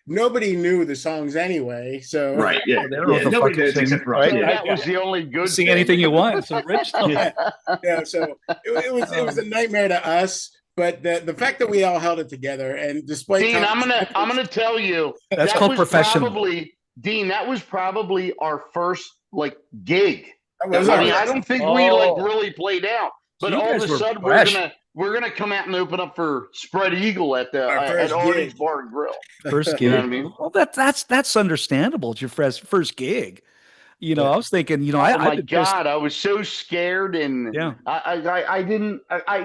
Nobody knew the songs anyway, so Right. Yeah. They don't know Yeah, the nobody fucking knows thing, except for us. right? Yeah. That was the only good Sing thing. anything you want. It's original. yeah. So it was a nightmare to us. But the fact that we all held it together, and despite Dean, Tom's I'm gonna tell you That's that called was professional. Dean, that was probably our first gig. that was I our- mean, I don't think we really played out, but So you all of guys a were sudden fresh. we're gonna come out and open up for Spread Eagle at Our at first Artie's gig. Bar and Grill. First You know gig. what I mean? Well, that's understandable. It's your first gig. Yeah. I was thinking, Oh my I've been pissed. God, I was so scared, and Yeah. I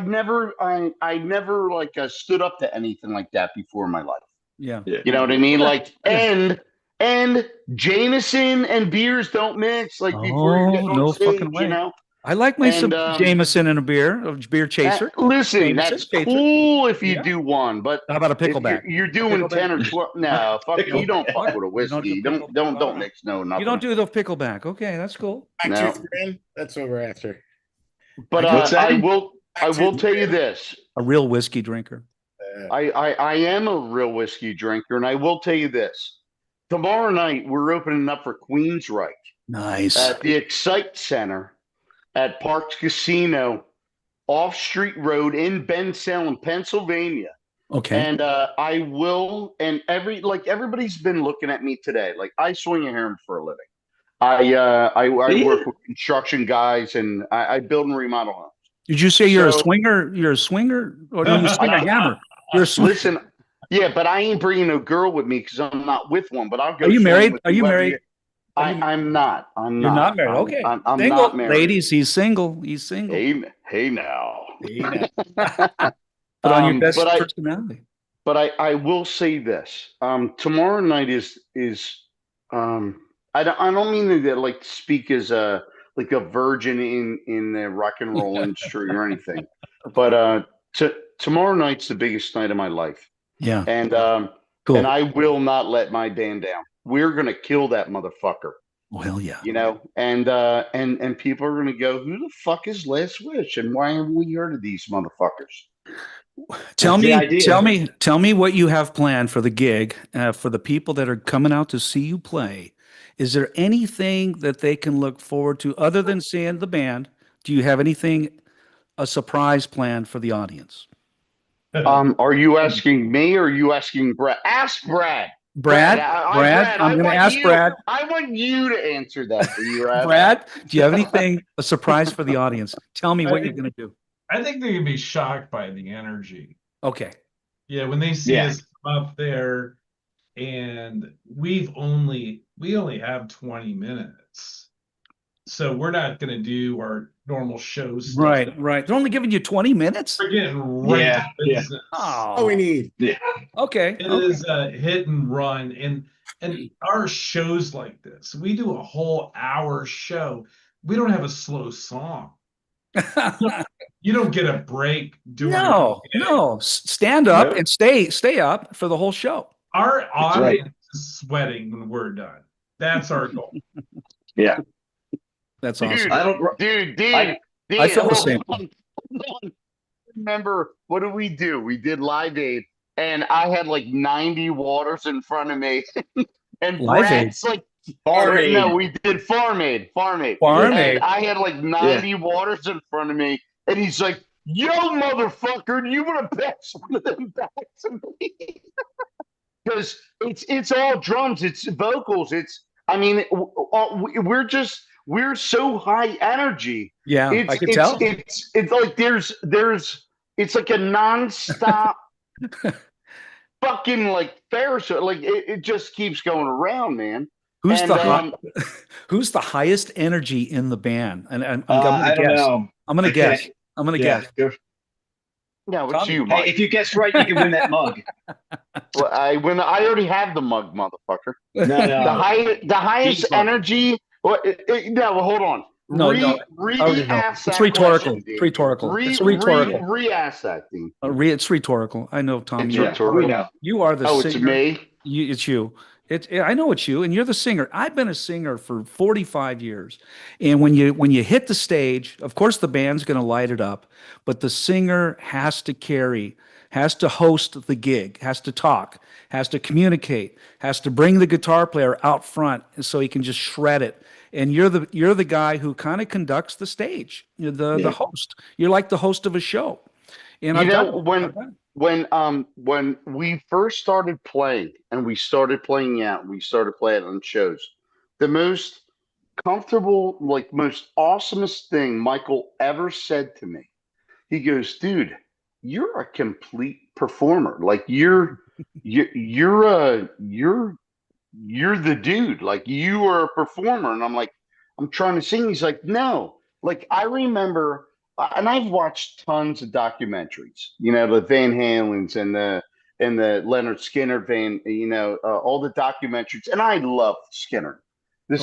never stood up to anything like that before in my life. Yeah. You know what I mean? Yeah. And Jameson and beers don't mix. Like before you get Oh, on no stage, fucking way. you know. I like my some And, Jameson and a beer chaser. Listen, Jameson, that's chaser. cool if you Yeah. do one, but How about a if pickleback? you're doing Pickleback? 10 or 12. No, fuck you. Don't fuck with a You don't whiskey. do Don't pickle- mix nothing. You don't do the pickleback. Okay, that's cool. Back No. tooth grin. That's what we're after. But What's that? I will tell you this. A real whiskey drinker. I am a real whiskey drinker, and I will tell you this. Tomorrow night, we're opening up for Queensryche Nice. at the Excite Center at Parks Casino, off Street Road in Bensalem, Pennsylvania. Okay. And I will, and everybody's been looking at me today. Like I swing a hammer for a living. I work with construction guys, and I build and remodel homes. Did you say you're a So- swinger? You're a swinger, or do you swing a hammer? You're a swinger. Listen, yeah, but I ain't bringing no girl with me because I'm not with one. But I'll go. Are you swing married? with Are you whoever married? I'm not. I'm You're not married. I'm- Okay. I'm Single. not married. Ladies, he's single. He's single. Hey now. Put on your best but personality. but I will say this. Tomorrow night is I don't mean to like speak as a like a virgin in the rock and roll industry or anything, but tomorrow night's the biggest night of my life, Yeah. and Cool. I will not let my band down. We're gonna kill that motherfucker. Well, yeah. You know, and people are gonna go, who the fuck is Last Wish, and why haven't we heard of these motherfuckers? Tell That's the me, idea. tell me what you have planned for the gig, for the people that are coming out to see you play. Is there anything that they can look forward to other than seeing the band? Do you have anything, a surprise planned for the audience? Are you asking me or are you asking Brad? Ask Brad. Brad, Brad, I'm going to ask Brad. I want you to answer that for you, Brad. Brad, do you have anything, a surprise for the audience? Tell me what you're going to do. I think they're gonna be shocked by the energy. Okay. Yeah, when they see Yeah. us up there, and we only have 20 minutes, so we're not gonna do our normal show stuff. Right. They're only giving you 20 minutes? We're getting right Yeah, to yeah. business. All we need. Okay. It is a hit and run, and our shows like this, we do a whole hour show. We don't have a slow song. You don't get a break doing No. Stand up Nope. and stay up for the whole show. Our right. audience is sweating when we're done. That's our goal. Yeah. That's Dude, awesome. I don't. Dude, I feel the hold same. on. Remember, what did we do? We did Live Aid, and I had like 90 waters in front of me. And Live Aid? Brad's like, Farm Aid. no, we did Farm Aid. Farm And Aid. I had like 90 waters in front of me, and he's like, yo, motherfucker, do you want to pass one of them back to me? Because it's all drums, it's vocals, we're so high energy. Yeah, I can tell. It's like there's it's like a nonstop fucking like Ferris show. Like it just keeps going around, man. Who's And, who's the highest energy in the band? And I'm I gonna don't guess. know. I'm gonna Okay. guess. I'm gonna Yeah. guess. Go- no, it's Tommy. you, Mike. Hey, if you guess right, you can win that mug. Well, I already have the mug, motherfucker. No, The highest Deep mug. energy. Well, hold on. No, I already know. Re-ask It's that rhetorical. question, Dean. It's rhetorical. It's rhetorical. Re-ask that, Dean. It's rhetorical. I know, Tom. It's You, rhetorical. We know. you are the Oh, singer. it's me. It's you. I know it's you, and you're the singer. I've been a singer for 45 years, and when you hit the stage, of course the band's going to light it up, but the singer has to carry, has to host the gig, has to talk, has to communicate, has to bring the guitar player out front so he can just shred it. And you're the guy who kind of conducts the stage. You're the host. You're like the host of a show. And You I've know, done it. when we first started playing and we started playing out, we started playing on shows, the most comfortable, like most awesomest thing Michael ever said to me, he goes, dude, you're a complete performer. Like you're the dude. Like you are a performer. And I'm like, I'm trying to sing. He's like, no. Like I remember, and I've watched tons of documentaries, you know, the Van Halen's and the Leonard Skinner all the documentaries, and I love Skinner. The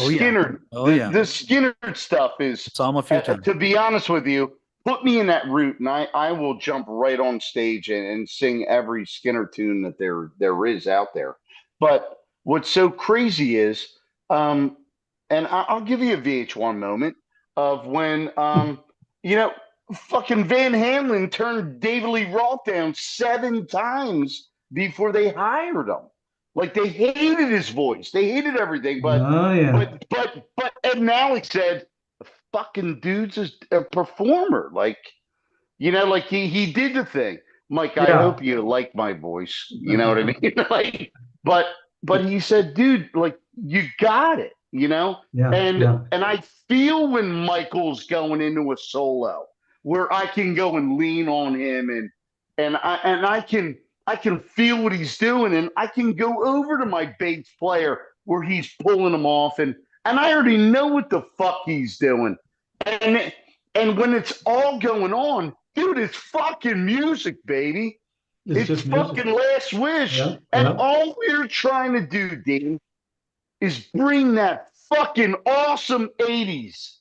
Skinner stuff is, It's almost a few times. to be honest with you, put me in that route, and I will jump right on stage and sing every Skinner tune that there is out there. But what's so crazy is, and I'll give you a VH1 moment of when, fucking Van Halen turned David Lee Roth down 7 times before they hired him. Like they hated his voice, they hated everything. But but Ed Malik said, the fucking dude's a performer. Like, like he did the thing. Mike, I hope you like my voice. You know what I mean? Like, but he said, dude, like you got it. And I feel when Michael's going into a solo where I can go and lean on him and I can feel what he's doing, and I can go over to my bass player where he's pulling him off, and I already know what the fuck he's doing. And when it's all going on, dude, it's fucking music, baby. It's just music. fucking Last Wish. Yeah, And yeah. all we're trying to do, Dean, is bring that fucking awesome 80s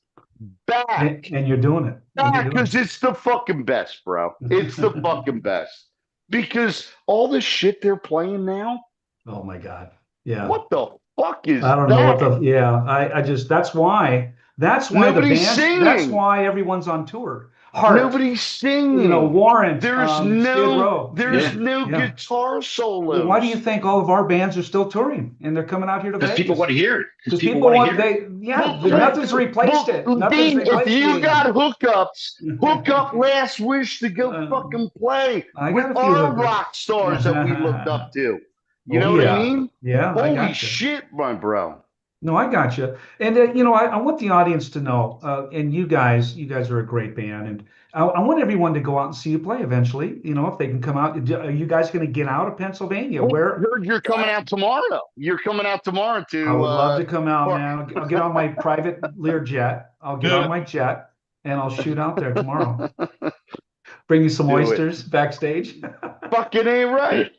back. And you're doing it. And you're doing Because it's the fucking best, bro. It's the fucking best. Because all the shit they're playing now, Oh my God. Yeah. what the fuck is I don't know what the, yeah, I just, that's why the Nobody's band, singing. that's why everyone's on tour. Heart, Nobody's singing. you know, Warrant, There's Skid Row. no Yeah. guitar solos. Well, why do you think all of our bands are still touring and they're coming out here to Because Vegas? people want to hear it. Because people want, Well, nothing's replaced it. Nothing's Dean, replaced if you it. got hookups, hook up Last Wish to go fucking play I with got a few our hookups. rock stars that we looked up to. You Oh, know what yeah. I mean? Yeah, I Holy gotcha. shit, my bro. No, I got you. And you know, I want the audience to know, and you guys are a great band, and I want everyone to go out and see you play eventually. You know, if they can come out. Are you guys going to get out of Pennsylvania? Well, Where? I heard you're coming out tomorrow. You're coming out tomorrow to. I would love to come out, or- man. I'll get on my private Lear jet. I'll get on my jet and I'll shoot out there tomorrow. Bring you some Do it. oysters backstage. Fucking ain't right.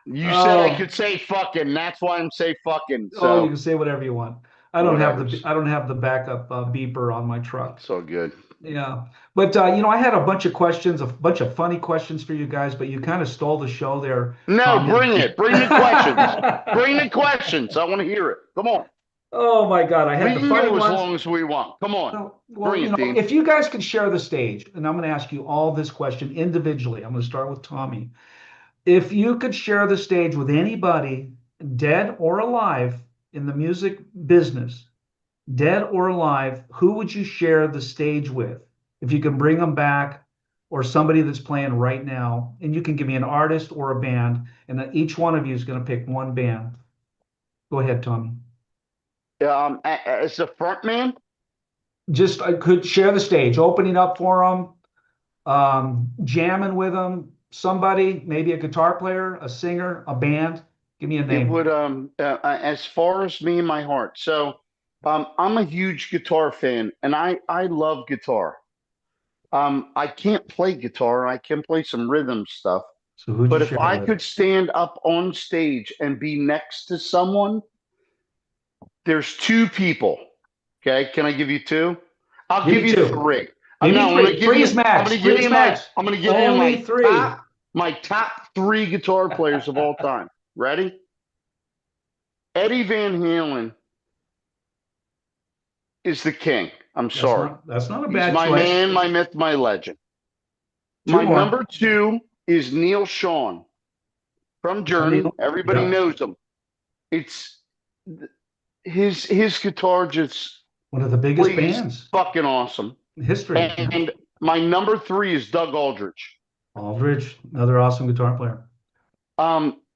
You said I Oh. could say fucking. That's why I'm saying fucking. Oh, So you can say whatever you want. I don't have Whatever's. the backup beeper on my truck. so good. Yeah, but you know, I had a bunch of questions, a bunch of funny questions for you guys, but you kind of stole the show there. No, Tom. bring it. Bring the questions. Bring the questions. I want to hear it. Come on. Oh my God, I We had the can funny go as ones. long as we want. Come on. Well, Bring you it, know, Dean. if you guys could share the stage, and I'm going to ask you all this question individually. I'm going to start with Tommy. If you could share the stage with anybody, dead or alive, in the music business, dead or alive, who would you share the stage with? If you can bring them back, or somebody that's playing right now, and you can give me an artist or a band, and then each one of you is going to pick one band. Go ahead, Tommy. As the front man, Just I could share the stage, opening up for them, jamming with them. Somebody, maybe a guitar player, a singer, a band. Give me a it name. would as far as me and my heart. So I'm a huge guitar fan, and I love guitar. I can't play guitar. I can play some rhythm stuff. So who'd But you if share I with? could stand up on stage and be next to someone, there's two people. Okay, can I give you two? I'll Give give me you two. three. Give me I'm three. gonna give Three you. is max. I'm gonna Three give is you max. I'm gonna give you Only my three. my top three guitar players of all time. Ready? Eddie Van Halen is the king. I'm sorry. That's not a He's bad my choice. man, my myth, my legend. Two My more. number two is Neil Sean from Journey. Neil? Everybody Yeah. knows him. It's his guitar just One of the biggest plays bands fucking awesome. in history. Yeah. And my number three is Doug Aldrich. Aldridge, another awesome guitar player.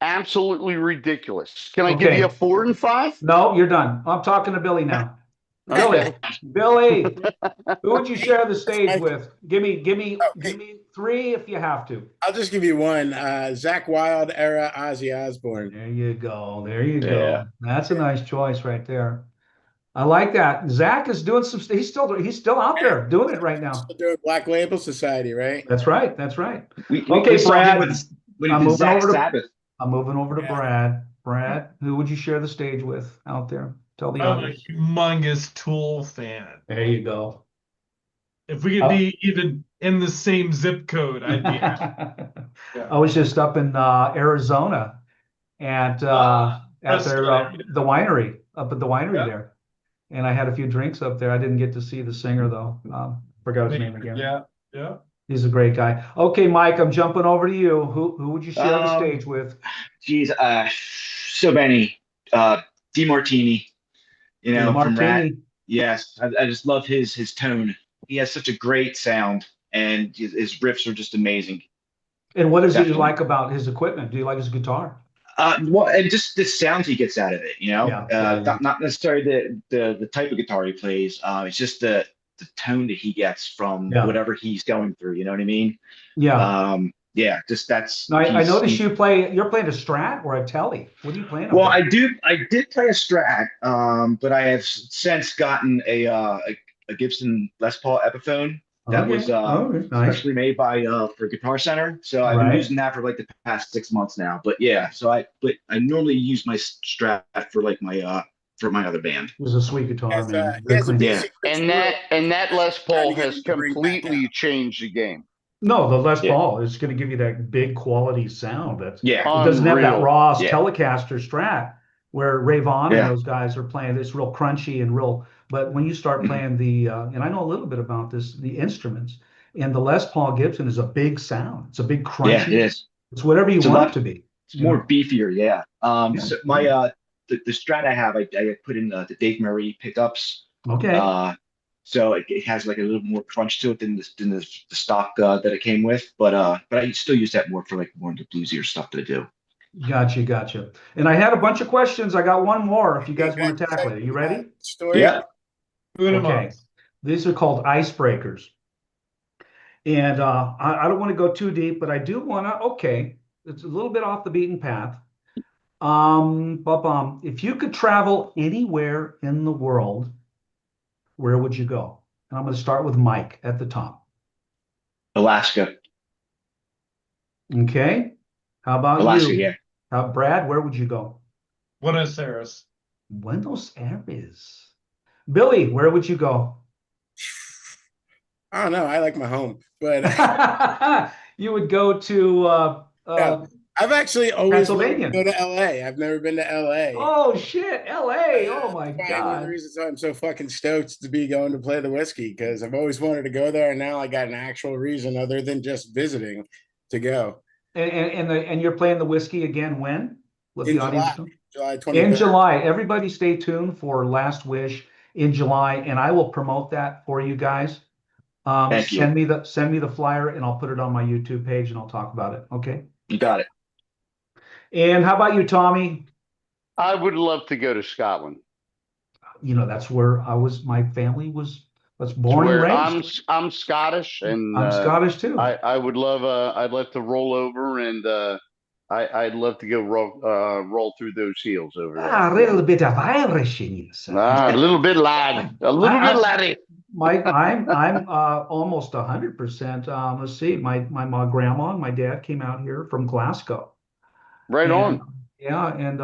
Absolutely ridiculous. Can I give Okay. you a 4 and 5? No, you're done. I'm talking to Billy now. Okay. Billy, who would you share the stage Mike. with? Give me Okay. three if you have to. I'll just give you one. Zach Wild era Ozzy Osbourne. There you go. There you Yeah. go. That's a nice choice right there. I like that. Zach is doing some. He's still out there doing it right now. Still doing Black Label Society, right? That's right. That's right. We Okay, saw him Brad. when I'm he did moving Zach over to- Sabbath. I'm moving over to Yeah. Brad. Brad, who would you share the stage with out there? Tell the I'm a audience. humongous Tool fan. There you go. If we could be even in the same zip code, I'd be happy. Yeah. I was just up in Arizona at that's their good. the winery up at the winery Yeah. there, and I had a few drinks up there. I didn't get to see the singer though. Forgot his name again. Yeah, yeah. He's a great guy. Okay, Mike, I'm jumping over to you. Who would you share the stage with? Geez, so many. DeMartini, from Ratt. Martini. Yes, I just love his tone. He has such a great sound, and his riffs are just amazing. And what does you Definitely. like about his equipment? Do you like his guitar? Well, and just the sound he gets out of it, Yeah. not necessarily the type of guitar he plays. It's just the tone that he gets from Yeah. whatever he's going through. You know what I mean? Yeah. Yeah, just that's. Now, I he's- noticed he's- you're playing a Strat or a Tele. What are you playing? up Well, there? I did play a Strat, but I have since gotten a Gibson Les Paul Epiphone, that was Okay, nice. specially made by for Guitar Center. So I've been Right. using that for like the past 6 months now. But yeah, but I normally use my Strat for like my for my other band. It was a sweet guitar, As man. a, Very as a clean. basic And that Les trying Paul to get has him to bring back completely out. changed the game. No, the Les Yeah. Paul is going to give you that big quality sound. It Yeah. doesn't have that Unreal. raw Yeah. Telecaster Strat where Ray Vaughan and Yeah. those guys are playing. It's real crunchy and real. But when you start playing and I know a little bit about this, the instruments, and the Les Paul Gibson is a big sound. It's a big Yeah, crunchy. it is. It's whatever you It's a want lot- it to be. It's more know? beefier, yeah. Yeah, So my the Strat I have, I put in the Dave Murray pickups. Okay. So it has like a little more crunch to it than the stock that it came with. But I still use that more for like more of the bluesier stuff that I do. Gotcha. And I had a bunch of questions. I got one more if you guys want to Guys, tackle it. Are you ready? Story. Yeah. Okay. These are called icebreakers. And I don't want to go too deep, but I do want to, okay, it's a little bit off the beaten path. If you could travel anywhere in the world, where would you go? And I'm going to start with Mike at the top. Alaska. Okay. How about Alaska, you? yeah. Brad, where would you go? Buenos Aires. Buenos Aires. Billy, where would you go? I don't know. I like my home, but You would go to Yeah. I've actually always wanted to Pennsylvania. go to LA. I've never been to LA. Oh shit, LA. Oh my That's why one of the God. reasons why I'm so fucking stoked to be going to play the whiskey, because I've always wanted to go there, and now I got an actual reason other than just visiting to go. And you're playing the whiskey again when? Let In the audience know. July 23rd. In July. Everybody stay tuned for Last Wish in July, and I will promote that for you guys. Thank you. Send me the flyer and I'll put it on my YouTube page and I'll talk about it. Okay. You got it. And how about you, Tommy? I would love to go to Scotland. You know, that's where my family was born and Where raised. I'm Scottish, and I'm Scottish too. I would love I'd love to roll over, and I'd love to go roll through those hills over there. A little bit of Irish in you, sir. A little bit lad, a little bit laddie. Mike, I'm almost 100%. Let's see, my grandma and my dad came out here from Glasgow. Right on. Yeah, and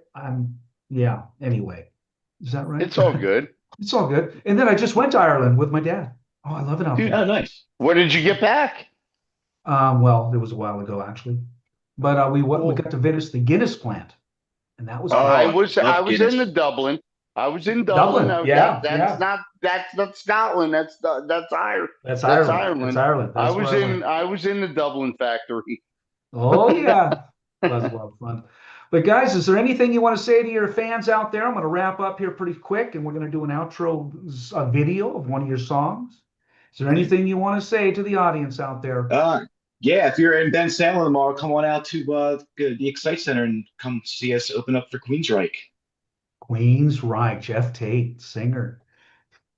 I'm Anyway, is that right? It's all good. It's all good. And then I just went to Ireland with my dad. Oh, I love it out Dude, there. Oh, nice. When did you get back? Well, it was a while ago actually, but we got to visit the Guinness plant, and that was I Oh, was love in Guinness. the Dublin. I was in Dublin, Dublin. yeah, That's not Scotland. That's Ireland. That's That's Ireland. Ireland. That's Ireland. I That's was where in I was in the Dublin factory. Oh yeah, that's a lot of fun. But guys, is there anything you want to say to your fans out there? I'm going to wrap up here pretty quick, and we're going to do an outro video of one of your songs. Is there anything you want to say to the audience out there? Yeah, if you're in Ben Salem tomorrow, come on out to the Excite Center and come see us open up for Queensryche. Queensryche, Jeff Tate, singer.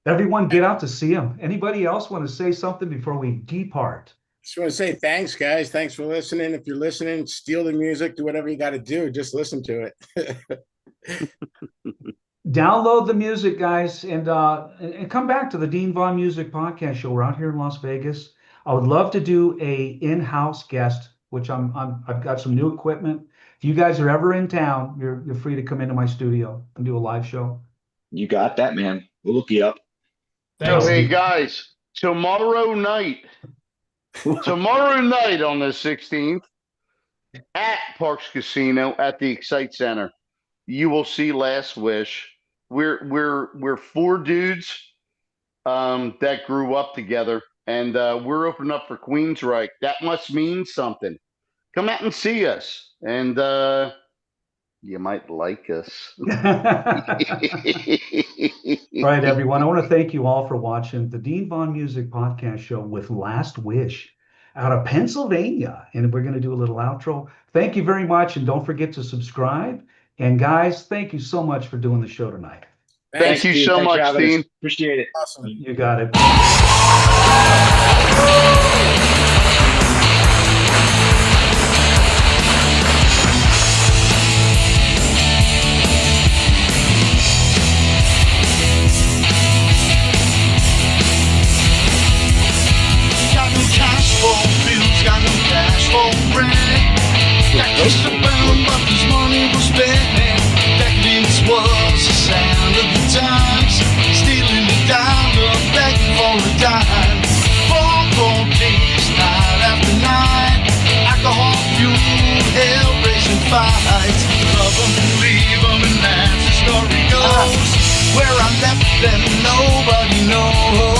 Everyone get out to see him. Anybody else want to say something before we depart? Just want to say thanks, guys. Thanks for listening. If you're listening, steal the music, do whatever you got to do. Just listen to it. Download the music, guys, and come back to the Dean Vaughn Music Podcast Show. We're out here in Las Vegas. I would love to do a in-house guest, which I've got some new equipment. If you guys are ever in town, you're free to come into my studio and do a live show. You got that, man. We'll look you up. Thanks. So hey guys, tomorrow night on the 16th at Parks Casino at the Excite Center, you will see Last Wish. We're four dudes that grew up together, and we're opening up for Queensryche. That must mean something. Come out and see us, and you might like us. All right, everyone. I want to thank you all for watching the Dean Vaughn Music Podcast Show with Last Wish out of Pennsylvania. And we're going to do a little outro. Thank you very much. And don't forget to subscribe. And guys, thank you so much for doing the show tonight. Thank you so much, Dean. Appreciate it. Awesome. You got it. where I left and nobody knows.